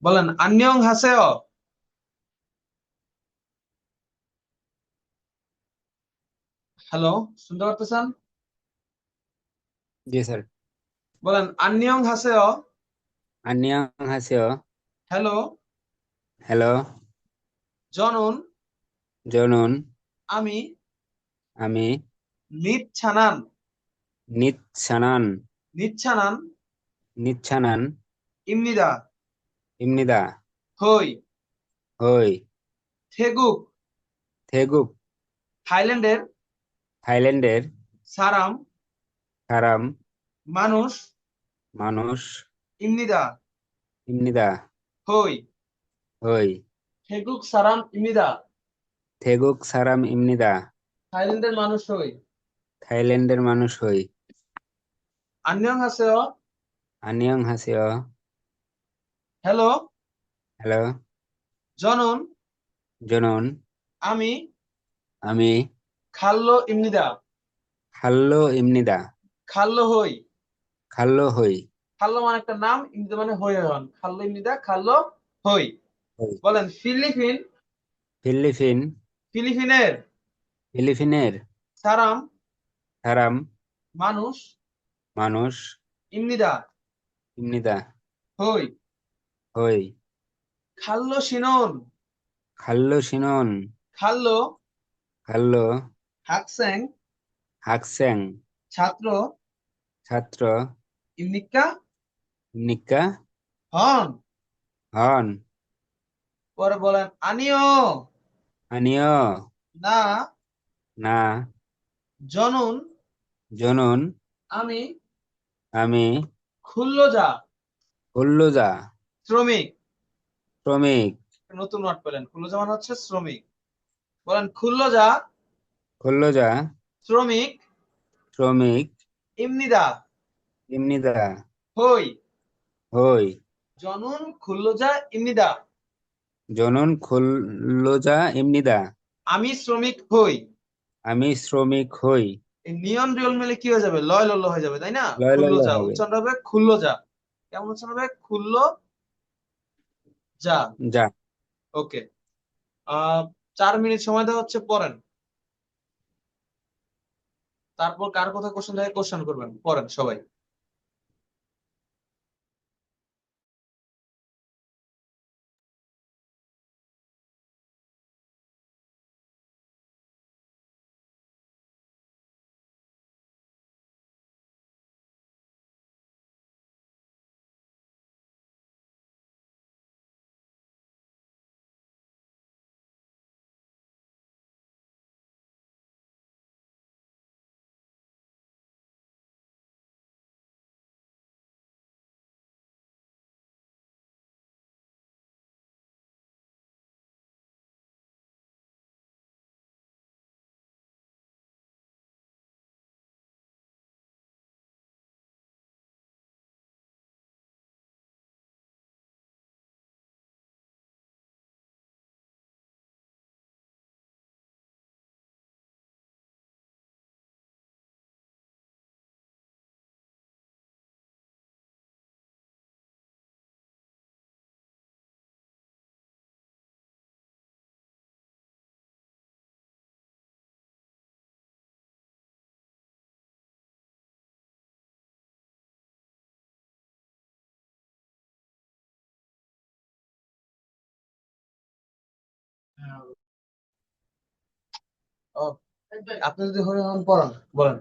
বলেন আন্যং হাসেও। হ্যালো, শুনতে পারতেছেন? জি স্যার। বলেন আন্নিয়ং হাসেও। 안녕하세요। হ্যালো। হ্যালো। জনন। 저는 আমি। আমি নিচ্ছানান। 니찬한 নিচ্ছানান 니찬한 입니다. 입니다. হই। হই 태국 태국 থাইল্যান্ডের থাইল্যান্ডের 사람 사람 মানুষ মানুষ입니다। 입니다. হই। হই 태국 사람입니다. 태국 사람입니다. থাইল্যান্ডের মানুষ হই। থাইল্যান্ডের মানুষ হই। 안녕하세요. 안녕하세요। হ্যালো। হ্যালো। 저는 저는 আমি আমি 칼로입니다. 칼로입니다। 칼로 হই। 칼로 হই। খাল্লো মানে একটা নাম, ইংরেজি মানে হই হন। খাল্লো ইমনিদা খাল্লো হই। হই। বলেন ফিলিপিন ফিলিপিন ফিলিপিনের ফিলিপিনের 사람 사람 মানুষ মানুষ입니다। 입니다. হই। হই খাল্লো 신혼 칼로 신혼 খাল্লো 칼로 학생 학생 ছাত্র ছাত্র입니까? 입니까? হন। হন। পরে বলেন আনিও আনিও না না জনুন জনুন আমি আমি খুল্লজা হুল্লুজা শ্রমিক। শ্রমিক নতুন ওয়ার্ড পেলেন, খুল্লজা মানে হচ্ছে শ্রমিক। বলেন খুল্লজা হুল্লুজা শ্রমিক শ্রমিক 입니다. 입니다। হই। হই জনুন খুল্লজা입니다. জনুন হুল্লুজা 입니다। আমি শ্রমিক হই। আমি শ্রমিক হই। এই নিয়ন রিয়ল মিলে কি হয়ে যাবে? লয় লল্ল হয়ে যাবে, তাই না? লয় লল্ল খুল্লজা হবে। উচ্চারণ হবে খুল্লজা। কেমন উচ্চারণ হবে? খুল্লজা। যা ওকে। 4 মিনিট সময় দেওয়া হচ্ছে, পড়েন। তারপর কার কথা কোশ্চেন থাকে কোশ্চেন করবেন, পড়েন সবাই। ও, আপনি যদি হন পড়ান, বলেন।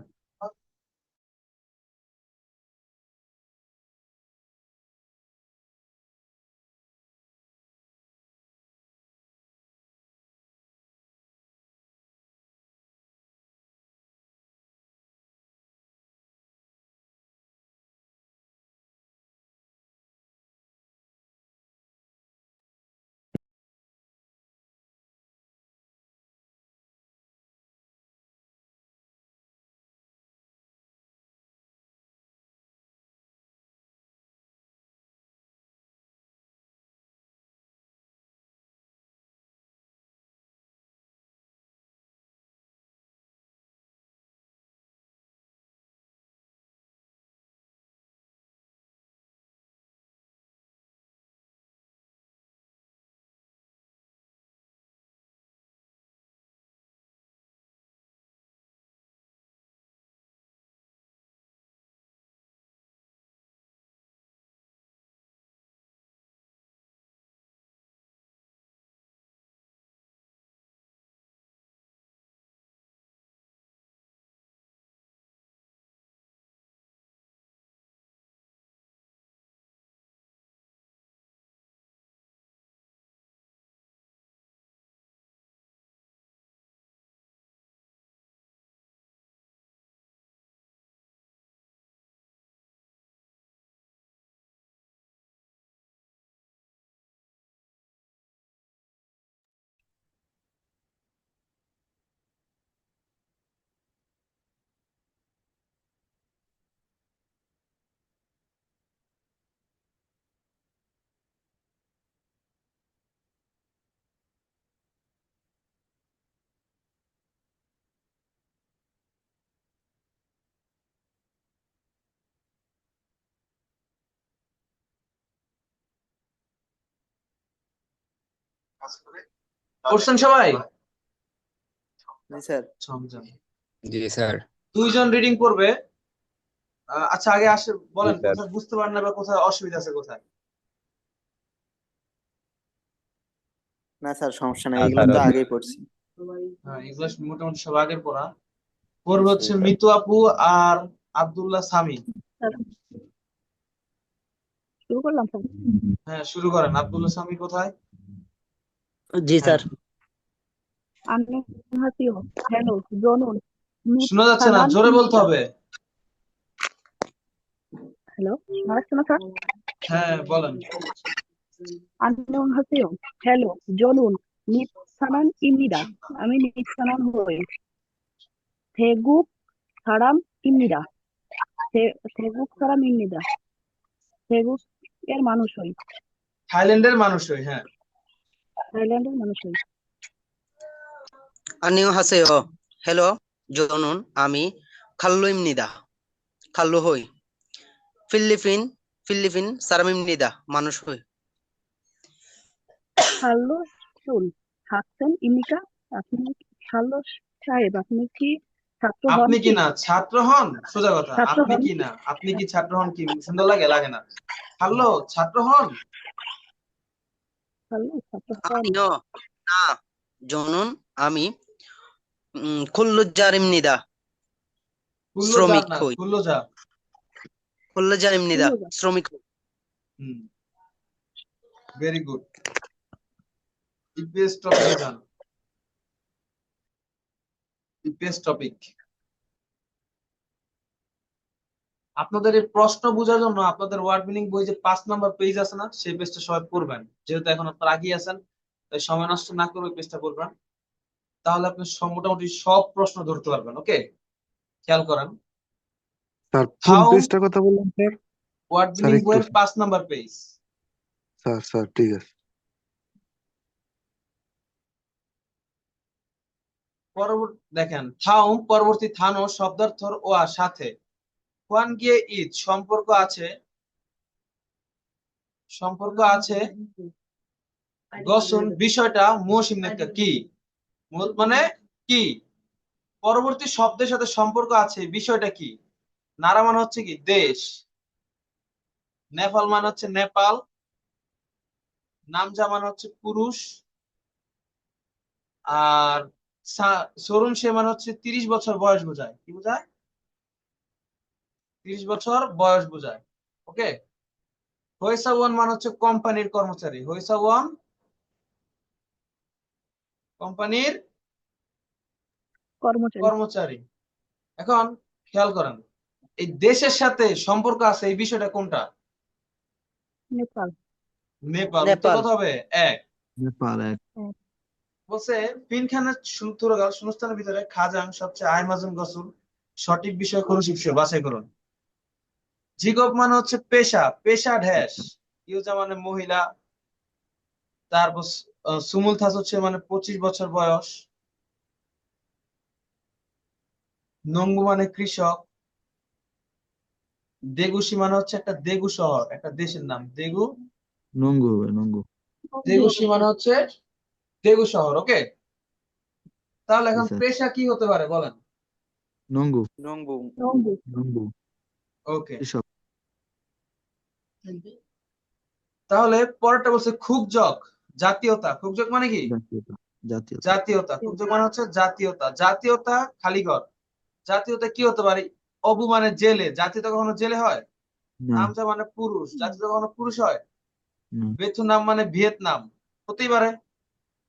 করছেন সবাই? জি স্যার। সমঝান। জি স্যার। 2 জন রিডিং করবে। আচ্ছা আগে আসে জি বলেন স্যার। কোথায় বুঝতে পারেন না বা কোথায় অসুবিধা আছে কোথায়? না স্যার, সমস্যা নাই, হ্যাঁ এগুলো স্যার, তো আগেই পড়ছি। হ্যাঁ এগুলো মোটামুটি সব আগের পড়া। পড়বে হচ্ছে মিতু আপু আর আব্দুল্লাহ সামি। শুরু করলাম স্যার। হ্যাঁ শুরু করেন। আব্দুল্লাহ সামি কোথায়? জি হ্যাঁ স্যার। 안녕하세요. হ্যালো জনুন মিত শোনা যাচ্ছে না, সানান জোরে বলতে ইমতিদা। হবে। হ্যালো শোনা যাচ্ছে না স্যার? হ্যাঁ বলেন। 안녕하세요. হ্যালো জনুন মিত সানান ইমতিদা। আমি মিত সানান হই। 태국 사람입니다. 태국 사람입니다. 태국의 মানুষ হই। থাইল্যান্ডের মানুষ হই। হ্যাঁ থাইল্যান্ডের মানুষ হই। 안녕하세요. হ্যালো জনুন, আমি খাল্লুইমনিদা, খাল্লু হই। ফিলিপিন সারামিমনিদা, মানুষ হই। হ্যালো শুন 학생입니까? আপনি হ্যালো সাহেব, আপনি কি ছাত্র হন আপনি কি কি? না ছাত্র হন? সোজা কথা, ছাত্র আপনি হন কি কি? না, আপনি কি ছাত্র হন কি সুন্দর লাগে? লাগে না। হ্যালো ছাত্র হন? হ্যালো ছাত্র হন? আমিও না জনুন, আমি খুল্লুজারিমনিদা, কুল্লোজার শ্রমিক না, হই। কুল্লোজার। খুল্লুজারিমনিদা, কুল্লোজার। শ্রমিক হই। হুম ভেরি গুড। ইপিএস টপিকে যান। EPS topic. আপনাদের এই প্রশ্ন বোঝার জন্য আপনাদের ওয়ার্ড মিনিং বই যে 5 নাম্বার পেজ আছে না, সেই পেজটা সবাই পড়বেন। যেহেতু এখন আপনারা আগিয়ে আছেন, তাই সময় নষ্ট না করে ওই পেজটা পড়বেন। তাহলে আপনি মোটামুটি সব প্রশ্ন ধরতে পারবেন। ওকে, খেয়াল করেন। স্যার কোন হাউ পেজটার কথা বললেন স্যার? ওয়ার্ড স্যার মিনিং একটু বইয়ের 5 নাম্বার পেজ। স্যার ঠিক আছে। পরবর্তী দেখেন, থাউম পরবর্তী থানো শব্দার্থর ওয়া সাথে ওয়ান গিয়ে ইদ সম্পর্ক আছে গসুন বিষয়টা মুসিম নেকা কি মানে কি পরবর্তী শব্দের সাথে সম্পর্ক আছে বিষয়টা কি? নারা মানে হচ্ছে কি দেশ, নেপাল মানে হচ্ছে নেপাল, নামজা মানে হচ্ছে পুরুষ, আর সরুন সে মানে হচ্ছে 30 বছর বয়স বোঝায়। কি বোঝায়? 30 বছর বয়স বোঝায়। ওকে, হইসাওয়ান মানে হচ্ছে কোম্পানির কর্মচারী। হইসাওয়ান কোম্পানির কর্মচারী। কর্মচারী। এখন খেয়াল করেন, এই দেশের সাথে সম্পর্ক আছে এই বিষয়টা কোনটা? নেপাল। নেপাল। উত্তর নেপাল। কত হবে? 1। নেপাল এক। বলছে পিনখানের সুতুরগাল শূন্যস্থানের ভিতরে খাজাং সবচেয়ে আইমাজুন গসুল সঠিক বিষয় কোন শিবসে বাছাই করুন। জিগব মানে হচ্ছে পেশা, পেশা ড্যাশ ইউজা মানে মহিলা। তারপর সুমুল থাস হচ্ছে মানে 25 বছর বয়স। নঙ্গু মানে কৃষক। দেগুসি মানে হচ্ছে একটা দেগু শহর, একটা দেশের নাম দেগু। নঙ্গু হবে, নঙ্গু। দেগুসি মানে হচ্ছে দেগু শহর। ওকে, তাহলে জি এখন স্যার। পেশা কি হতে পারে বলেন? নঙ্গু। নঙ্গু। নঙ্গু ওকে, কৃষক। তাহলে পরেরটা বলছে খুবজক জাতীয়তা। খুবজক মানে কি? জাতীয়তা। জাতীয়তা। জাতীয়তা। খুবজক মানে হচ্ছে জাতীয়তা। জাতীয়তা খালিঘর। জাতীয়তা কি হতে পারে? অবু মানে জেলে। জাতীয়তা কখনো জেলে হয়? না। নামজা মানে পুরুষ। জাতীয়তা কখনো পুরুষ হয়? না, ভিয়েতনাম মানে ভিয়েতনাম, হতেই পারে।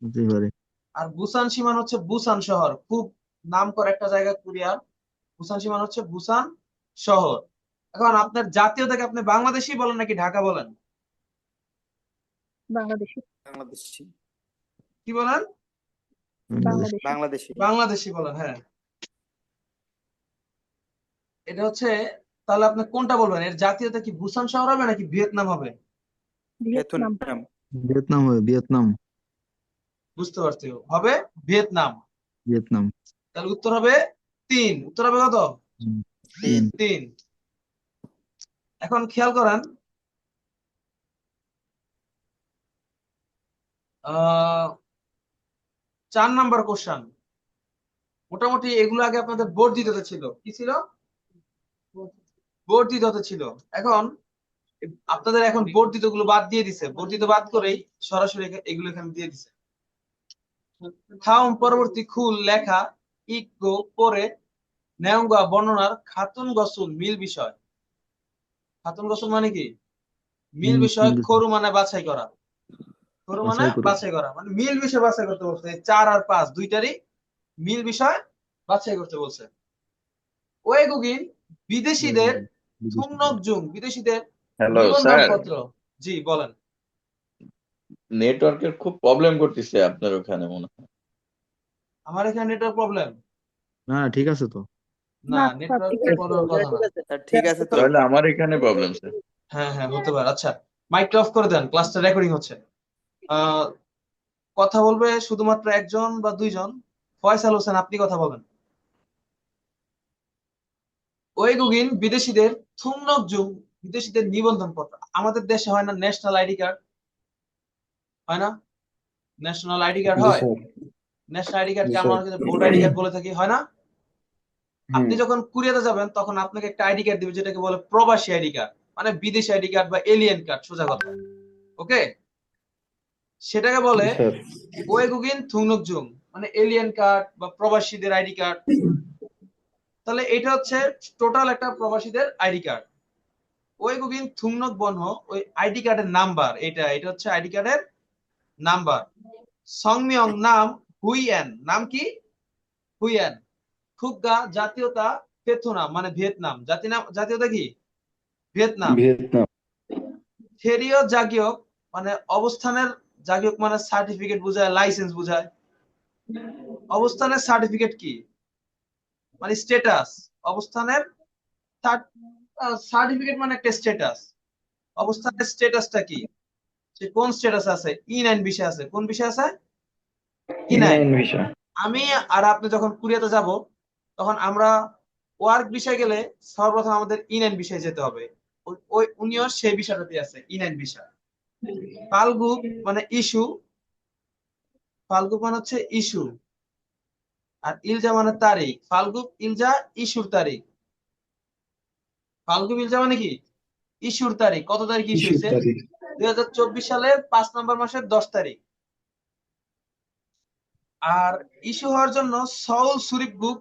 হতে পারে। আর বুসান সীমান হচ্ছে বুসান শহর, খুব নাম করা একটা জায়গা কোরিয়ার। বুসান সীমান হচ্ছে বুসান শহর। এখন আপনার জাতীয়তাকে আপনি বাংলাদেশি বলেন নাকি ঢাকা বলেন? বাংলাদেশি। বাংলাদেশি। কি বলেন? বাংলাদেশি। বাংলাদেশি। বাংলাদেশি বলেন। হ্যাঁ, এটা হচ্ছে। তাহলে আপনি কোনটা বলবেন? এর জাতীয়তা কি বুসান শহর হবে নাকি ভিয়েতনাম হবে? ভিয়েতনাম। ভিয়েতনাম হবে, ভিয়েতনাম। বুঝতে পারছি, হবে ভিয়েতনাম। ভিয়েতনাম। তাহলে উত্তর হবে 3। উত্তর হবে কত? হুম, তিন। 3। এখন খেয়াল করেন, আহ 4 নাম্বার কোশ্চেন। মোটামুটি এগুলো আগে আপনাদের বর্ধিততে ছিল, কি ছিল? বর্ধিততে ছিল। এখন আপনাদের এখন বর্ধিত গুলো বাদ দিয়ে দিছে, বর্ধিত বাদ করেই সরাসরি এগুলো এখানে দিয়ে দিছে। থাউম পরবর্তী খুল লেখা ইকগো পরে নেওঙ্গা বর্ণনার খাতুন গসুল মিল বিষয়। খাতুন গসুল মানে কি? মিল বিষয়। খরু মানে বাছাই করা, খরু মানে বাছাই করা, মানে মিল বিষয় বাছাই করতে বলছে। 4 আর 5 দুইটারই মিল বিষয় বাছাই করতে বলছে। ওয়েগুগিন বিদেশিদের থুংনকজুং, বিদেশিদের হ্যালো নিবন্ধন স্যার, পত্র। জি বলেন। নেটওয়ার্কের খুব প্রবলেম করতেছে আপনার ওখানে মনে হয়। আমার এখানে নেটওয়ার্ক প্রবলেম? না ঠিক আছে তো। না, না স্যার, নেটওয়ার্ক ঠিক আছে। প্রবলেমের কথা না। স্যার ঠিক আছে তো। তাহলে আমার এখানে প্রবলেম স্যার। হ্যাঁ হ্যাঁ, হতে পারে। আচ্ছা, মাইকটা অফ করে দেন, ক্লাসটা রেকর্ডিং হচ্ছে। আহ কথা বলবে শুধুমাত্র একজন বা দুইজন। ফয়সাল হোসেন, আপনি কথা বলেন। ওয়েগুগিন বিদেশিদের থুংনকজুং, বিদেশিদের নিবন্ধন পত্র। আমাদের দেশে হয় না ন্যাশনাল আইডি কার্ড? হয় না? ন্যাশনাল আইডি কার্ড জি হয়। স্যার। ন্যাশনাল আইডি কার্ডকে জি আমরা স্যার। কিন্তু ভোট আইডি কার্ড বলে থাকি, হয় না? আপনি হুম। যখন কোরিয়াতে যাবেন তখন আপনাকে একটা আইডি কার্ড দিবে, যেটাকে বলে প্রবাসী আইডি কার্ড, মানে বিদেশি আইডি কার্ড বা এলিয়েন কার্ড, সোজা কথা। ওকে, সেটাকে বলে জি স্যার। ওয়েগুগিন থুংনকজুং, মানে এলিয়েন কার্ড বা প্রবাসীদের আইডি কার্ড। তাহলে এটা হচ্ছে টোটাল একটা প্রবাসীদের আইডি কার্ড। ওয়েগুগিন থুংনক বনহ, ওই আইডি কার্ডের নাম্বার, এটা হচ্ছে আইডি কার্ডের নাম্বার। সংমিয়ং নাম হুইয়েন, নাম কি? হুইয়েন। খুগা জাতীয়তা পেথুনাম, মানে ভিয়েতনাম। জাতীয়তা কি? ভিয়েতনাম। ভিয়েতনাম। থেরিও জাগিয়ক, মানে অবস্থানের, জাগিয়ক মানে সার্টিফিকেট বোঝায়, লাইসেন্স বোঝায়। অবস্থানের সার্টিফিকেট কি? মানে স্ট্যাটাস। অবস্থানের সার্টিফিকেট মানে একটা স্ট্যাটাস। অবস্থানের স্ট্যাটাসটা কি? সে কোন স্ট্যাটাস আছে? ই9 বিষয় আছে। কোন বিষয় আছে? ই9। ভিসা। আমি আর আপনি যখন কোরিয়াতে যাব তখন আমরা ওয়ার্ক বিষয় গেলে সর্বপ্রথম আমাদের ই9 বিষয়ে যেতে হবে। ওই উনিও সেই বিষয়টাতে আছে, ই9 বিষয়। ফাল্গুক মানে ইস্যু, ফাল্গুক মানে হচ্ছে ইস্যু। আর ইলজা মানে তারিখ। ফাল্গুক ইলজা ইস্যুর তারিখ। ফাল্গুক ইলজা মানে কি? ইস্যুর তারিখ। কত তারিখ ইস্যু হয়েছে? 2024 সালের 5 নম্বর মাসের 10 তারিখ। আর ইস্যু হওয়ার জন্য সউল সুরিপগুক,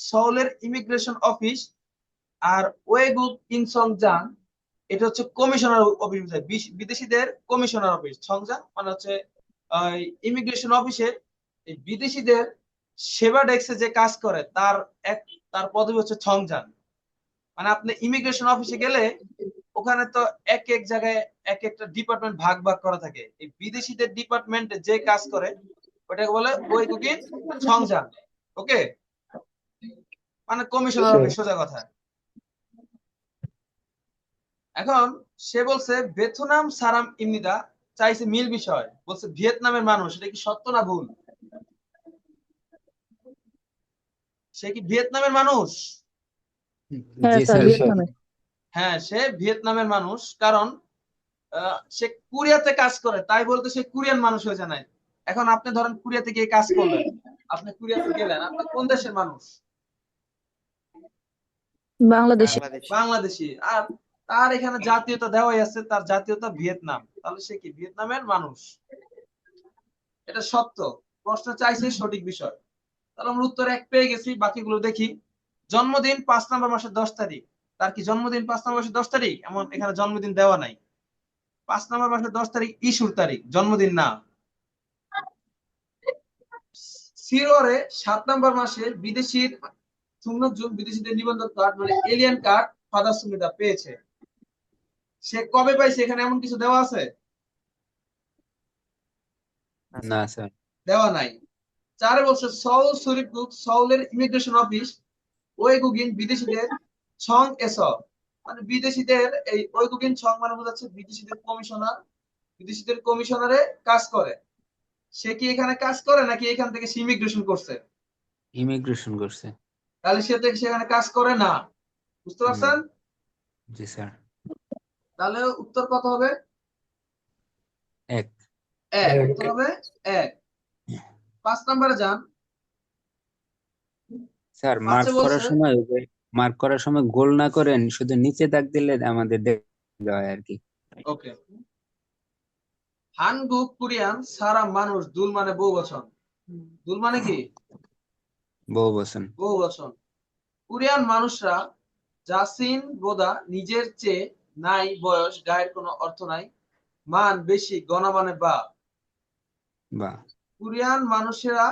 সউলের ইমিগ্রেশন অফিস, আর ওয়েগুক ইনসংজাং, এটা হচ্ছে কমিশনার অফিস, বিদেশিদের কমিশনার অফিস। সংজাং মানে হচ্ছে ইমিগ্রেশন অফিসে এই বিদেশিদের সেবা ডেস্কে যে কাজ করে তার পদবি হচ্ছে ছংজাং। মানে আপনি ইমিগ্রেশন অফিসে গেলে ওখানে তো এক এক জায়গায় এক একটা ডিপার্টমেন্ট ভাগ ভাগ করা থাকে। এই বিদেশিদের ডিপার্টমেন্টে যে কাজ করে ওটাকে বলে ওয়েগুগিন ছংজাং। ওকে, মানে কমিশনার অফিস, সোজা কথা। এখন সে বলছে বেথুনাম সারাম ইমনিদা, চাইছে মিল বিষয়, বলছে ভিয়েতনামের মানুষ। এটা কি সত্য না ভুল? সে কি ভিয়েতনামের মানুষ? হ্যাঁ জি স্যার, স্যার। ভিয়েতনামে। হ্যাঁ, সে ভিয়েতনামের মানুষ। কারণ সে কোরিয়াতে কাজ করে, তাই বলতে সে কোরিয়ান মানুষ হয়ে যায় নাই। এখন আপনি ধরেন কোরিয়াতে গিয়ে কাজ করলেন, আপনি কোরিয়াতে গেলেন, আপনি কোন দেশের মানুষ? বাংলাদেশে। বাংলাদেশি। আর তার এখানে জাতীয়তা দেওয়াই আছে, তার জাতীয়তা ভিয়েতনাম। তাহলে সে কি ভিয়েতনামের মানুষ? এটা সত্য। প্রশ্ন চাইছে সঠিক বিষয়। তাহলে আমরা উত্তর 1 পেয়ে গেছি, বাকিগুলো দেখি। জন্মদিন 5 নম্বর মাসের 10 তারিখ। তার কি জন্মদিন 5 নম্বর মাসের 10 তারিখ? এমন এখানে জন্মদিন দেওয়া নাই। 5 নম্বর মাসের 10 তারিখ ইস্যুর তারিখ, জন্মদিন না। সিরোরে 7 নম্বর মাসে বিদেশির বিদেশিদের নিবন্ধন কার্ড, মানে এলিয়ান কার্ড ফাদার সুমিদা পেয়েছে। সে কবে পাইছে এখানে এমন কিছু দেওয়া আছে? না স্যার। দেওয়া নাই। 4 বলছে সউল সুরিপগুক, সউলের ইমিগ্রেশন অফিস ওয়েগুগিন বিদেশিদের ছং এস, মানে বিদেশিদের এই ওয়েগুগিন ছং মানে বোঝাচ্ছে বিদেশিদের কমিশনার, বিদেশিদের কমিশনারে কাজ করে। সে কি এখানে কাজ করে নাকি এখান থেকে সে ইমিগ্রেশন করছে? ইমিগ্রেশন করছে। তাহলে সেখানে কাজ করে না। বুঝতে পারছেন? জি স্যার। তাহলে উত্তর কত হবে? 1। এক, উত্তর হবে এক। 5 নম্বরে যান। স্যার পাঁচে বলছে মার্ক করার সময় গোল না করেন, শুধু নিচে দাগ দিলে আমাদের দেওয়া হয় আর কি। ওকে, হানগুক কোরিয়ান সারা মানুষ দুল মানে বহু বচন। দুল মানে কি? বহু বচন। বহু বচন। কোরিয়ান মানুষরা জাসিন বোদা নিজের চেয়ে নাই বয়স গায়ের কোনো অর্থ নাই, মান বেশি গণা মানে বা। বা কোরিয়ান মানুষেরা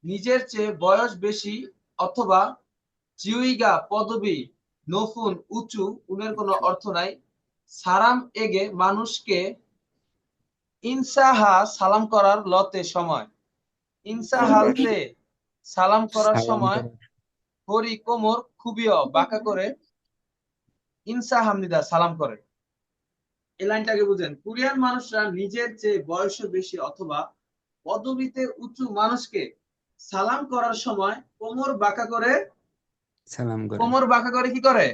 নিজের চেয়ে বয়স বেশি অথবা জিউইগা পদবী নফুন উঁচু উনের কোনো অর্থ নাই, সারাম এগে মানুষকে ইনসাহা সালাম করার লতে সময়, ইনসাহালতে সালাম করার সালাম সময় করার হরি কোমর খুবিও বাঁকা করে ইনসা হামনিদা সালাম করে। এই লাইনটাকে বুঝেন। কোরিয়ান মানুষরা নিজের চেয়ে বয়সে বেশি অথবা পদবিতে উঁচু মানুষকে সালাম করার সময় কোমর বাঁকা করে, সালাম করে। কোমর বাঁকা করে কি করে?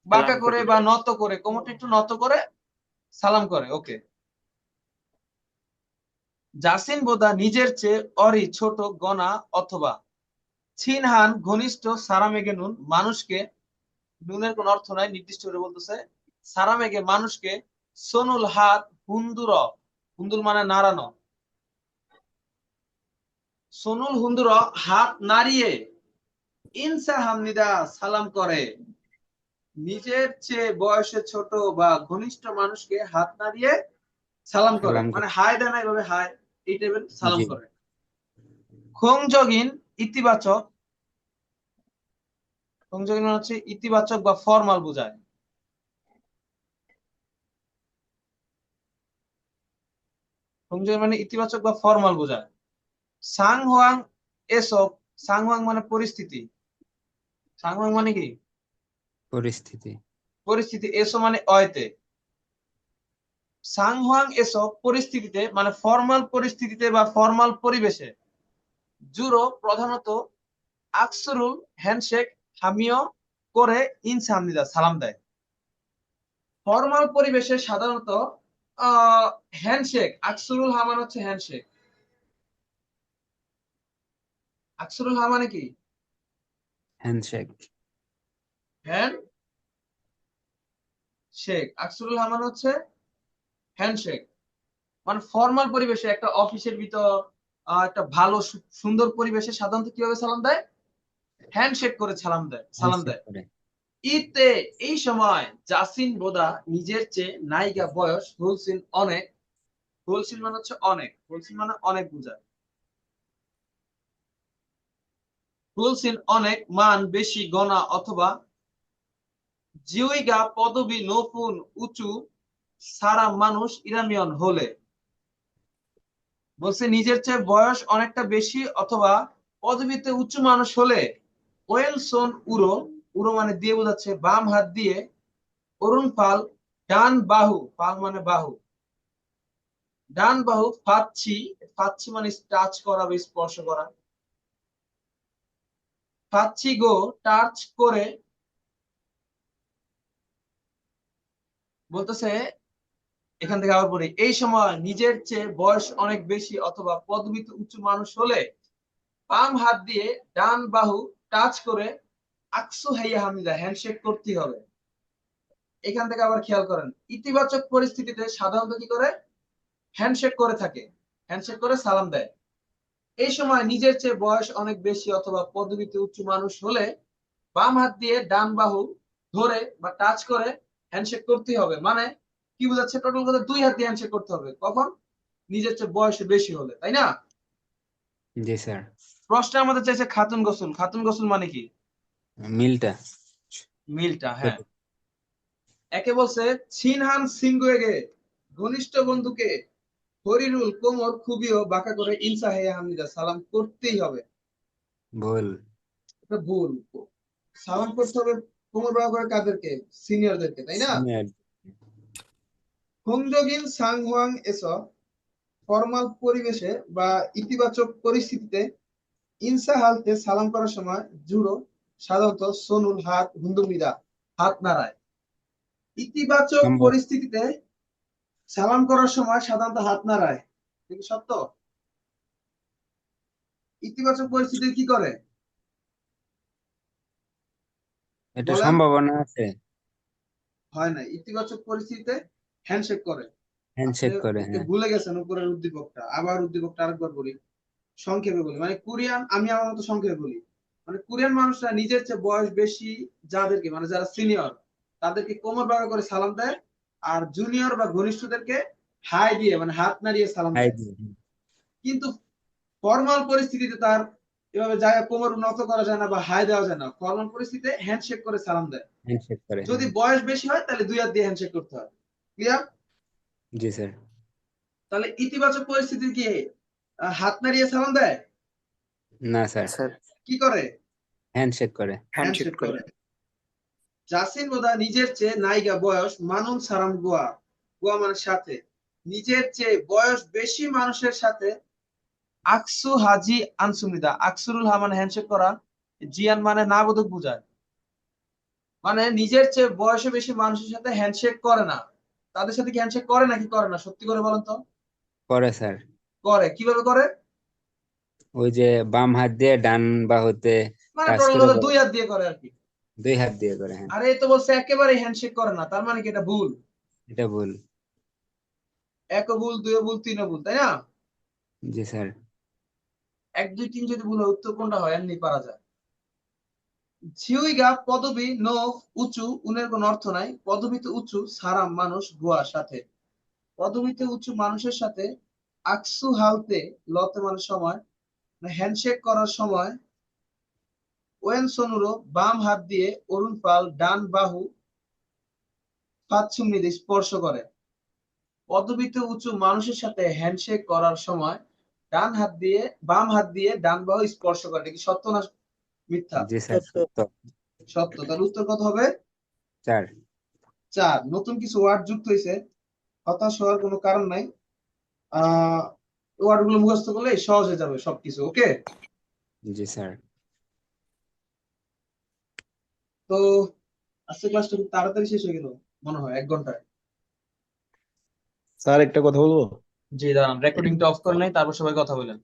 বাঁকা করে বা নত করে, কোমরটা একটু নত করে সালাম করে। ওকে, জাসিন বোদা নিজের চেয়ে অরি ছোট গনা অথবা ছিনহান ঘনিষ্ঠ সারামেগে নুন মানুষকে, নুনের কোন অর্থ নাই, নির্দিষ্ট করে বলতেছে সারামেগে মানুষকে সোনুল হাত হুন্দুর, হুন্দুল মানে নাড়ানো, সোনুল হুন্দুর হাত নাড়িয়ে ইনসা হামনিদা সালাম করে। নিজের চেয়ে বয়সে ছোট বা ঘনিষ্ঠ মানুষকে হাত নাড়িয়ে সালাম করে, সালাম মানে করে। হাই দেয় না, এইভাবে হাই এই টাইপের সালাম জি। করে। খোংজগিন ইতিবাচক, খোংজগিন মানে হচ্ছে ইতিবাচক বা ফর্মাল বোঝায়। খোংজগিন মানে ইতিবাচক বা ফর্মাল বোঝায়। সাংহোয়াং এসব, সাংহোয়াং মানে পরিস্থিতি, সাংহোয়াং মানে কি? পরিস্থিতি। পরিস্থিতি। এসো মানে অয়তে। সাংহোয়াং এসব পরিস্থিতিতে মানে ফর্মাল পরিস্থিতিতে বা ফর্মাল পরিবেশে জুরো প্রধানত আকসরুল হ্যান্ডশেক হামিও করে ইনসামনিদা সালাম দেয়। ফর্মাল পরিবেশে সাধারণত হ্যান্ডশেক, আকসরুল হামান হচ্ছে হ্যান্ডশেক। আকসরুল হা মানে কি? হ্যান্ডশেক। Handshake. আকসরুল হামান হচ্ছে হ্যান্ডশেক। মানে ফর্মাল পরিবেশে একটা অফিসের ভিতর একটা ভালো সুন্দর পরিবেশে সাধারণত কিভাবে সালাম দেয়? হ্যান্ডশেক করে সালাম দেয়, সালাম হ্যান্ডশেক দেয়। করে। ইতে এই সময় জাসিন বোদা নিজের চেয়ে নায়িকা বয়স হুলসিন অনেক, হুলসিন মানে হচ্ছে অনেক, হুলসিন মানে অনেক বোঝায়, হুলসিন অনেক মান বেশি গণা অথবা জিউইগা পদবী নফুন উঁচু সারা মানুষ ইরামিয়ন হলে, বলছে নিজের চেয়ে বয়স অনেকটা বেশি অথবা পদবীতে উঁচু মানুষ হলে ওয়েলসন উরো, উরো মানে দিয়ে বোঝাচ্ছে বাম হাত দিয়ে, অরুণ পাল ডান বাহু, পাল মানে বাহু, ডান বাহু ফাচ্ছি, ফাচ্ছি মানে টাচ করা বা স্পর্শ করা, ফাচ্ছি গো টাচ করে, বলতেছে এখান থেকে আবার পড়ি। এই সময় নিজের চেয়ে বয়স অনেক বেশি অথবা পদবিতে উঁচু মানুষ হলে বাম হাত দিয়ে ডান বাহু টাচ করে আকসু হাইয়া হামিদা হ্যান্ডশেক করতে হবে। এখান থেকে আবার খেয়াল করেন, ইতিবাচক পরিস্থিতিতে সাধারণত কি করে? হ্যান্ডশেক করে থাকে, হ্যান্ডশেক করে সালাম দেয়। এই সময় নিজের চেয়ে বয়স অনেক বেশি অথবা পদবিতে উঁচু মানুষ হলে বাম হাত দিয়ে ডান বাহু ধরে বা টাচ করে হ্যান্ডশেক করতে হবে। মানে কি বোঝাচ্ছে? টোটাল কথা দুই হাত দিয়ে হ্যান্ডশেক করতে হবে। কখন? নিজের চেয়ে বয়সে বেশি হলে, তাই না? জি স্যার। প্রশ্নে আমাদের চাইছে খাতুন গোসল। খাতুন গোসল মানে কি? মিলটা। মিলটা, হ্যাঁ। একে বলছে ছিনহান সিংগুয়েগে ঘনিষ্ঠ বন্ধুকে হরিরুল কোমর খুবিও বাঁকা করে ইনসা হেয়া হামিদা সালাম করতেই হবে। ভুল। এটা ভুল। সালাম করতে হবে কোমর বাঁকা করে কাদেরকে? সিনিয়রদেরকে, তাই না? সিনিয়র। হোংজগিন সাংহোয়াং এসব ফর্মাল পরিবেশে বা ইতিবাচক পরিস্থিতিতে ইনসা হালতে সালাম করার সময় জুড়ো সাধারণত সোনুল হাত হুন্দুমিদা হাত নাড়ায়। ইতিবাচক সম্ভব। পরিস্থিতিতে সালাম করার সময় সাধারণত হাত নাড়ায়। এটা কি সত্য? ইতিবাচক পরিস্থিতি কি করে? এটা বলেন। সম্ভাবনা আছে, হয় না, ইতিবাচক পরিস্থিতিতে হ্যান্ডশেক করে। হ্যান্ডশেক আপনি করে, একটু হ্যাঁ। ভুলে গেছেন উপরের উদ্দীপকটা, আবার উদ্দীপকটা আরেকবার বলি, সংক্ষেপে বলি। মানে কোরিয়ান, আমি আমার মতো সংক্ষেপে বলি, মানে কোরিয়ান মানুষরা নিজের চেয়ে বয়স বেশি যাদেরকে, মানে যারা সিনিয়র, তাদেরকে কোমর বাঁকা করে সালাম দেয়, আর জুনিয়র বা ঘনিষ্ঠদেরকে হাই দিয়ে, মানে হাত নাড়িয়ে সালাম হাই দেয়। দিয়ে, কিন্তু ফর্মাল পরিস্থিতিতে তার এভাবে জায়গা কোমর নত করা যায় না বা হাই দেওয়া যায় না। ফর্মাল পরিস্থিতিতে হ্যান্ডশেক করে সালাম দেয়। হ্যান্ডশেক করে, যদি হ্যাঁ। বয়স বেশি হয় তাহলে দুই হাত দিয়ে হ্যান্ডশেক করতে হয়। ক্লিয়ার? জি স্যার। তাহলে ইতিবাচক পরিস্থিতি কি হাত নাড়িয়ে সালাম দেয়? না স্যার, স্যার কি করে? হ্যান্ডশেক করে। হ্যান্ডশেক করে। জাসিন বোধা নিজের চেয়ে নাইগা বয়স মানুন সারাম গোয়া, গোয়া মানে সাথে, নিজের চেয়ে বয়স বেশি মানুষের সাথে আকসু হাজি আনসুমিদা। আকসুরুল হা মানে হ্যান্ডশেক করা, জিয়ান মানে না বোধক বুঝায়। মানে নিজের চেয়ে বয়সে বেশি মানুষের সাথে হ্যান্ডশেক করে না। তাদের সাথে কি হ্যান্ডশেক করে নাকি করে না? সত্যি করে বলেন তো। করে স্যার। করে। কিভাবে করে? ওই যে বাম হাত দিয়ে ডান বাহুতে মানে টাচ টোটাল করে কথা বলে। দুই হাত দিয়ে করে আর কি। দুই হাত দিয়ে করে, হ্যাঁ। আরে এই তো বলছে একেবারে হ্যান্ডশেক করে না, তার মানে কি এটা ভুল? এটা ভুল। একও ভুল, দুইও ভুল, তিনও ভুল, তাই না? জি স্যার। 1 2 3 যদি ভুল হয়, উত্তর কোনটা হয় এমনি পারা যায়। ঝিউইগা পদবী নো উঁচু, উনের কোনো অর্থ নাই। পদবীতে উঁচু সারাম মানুষ গোয়ার সাথে। পদবীতে উঁচু মানুষের সাথে আকসু হালতে, লতে মানে সময়, হ্যান্ডশেক করার সময় ওয়েন সোনুরো বাম হাত দিয়ে অরুণ পাল ডান বাহু ফাতসুমনিদে স্পর্শ করে। পদবীতে উঁচু মানুষের সাথে হ্যান্ডশেক করার সময় ডান হাত দিয়ে, বাম হাত দিয়ে ডান বাহু স্পর্শ করে। এটা কি সত্য না মিথ্যা? জি স্যার, সত্য। সত্য। তাহলে উত্তর কত হবে? 4। 4। নতুন কিছু ওয়ার্ড যুক্ত হয়েছে, হতাশ হওয়ার কোনো কারণ নাই। ওয়ার্ড গুলো মুখস্থ করলে সহজ হয়ে যাবে সবকিছু। ওকে, জি স্যার। তো আজকে ক্লাসটা খুব তাড়াতাড়ি শেষ হয়ে গেল মনে হয়, 1 ঘন্টায়। স্যার একটা কথা বলবো? জি দাঁড়ান, রেকর্ডিংটা অফ করে নাই, তারপর সবাই কথা বলেন।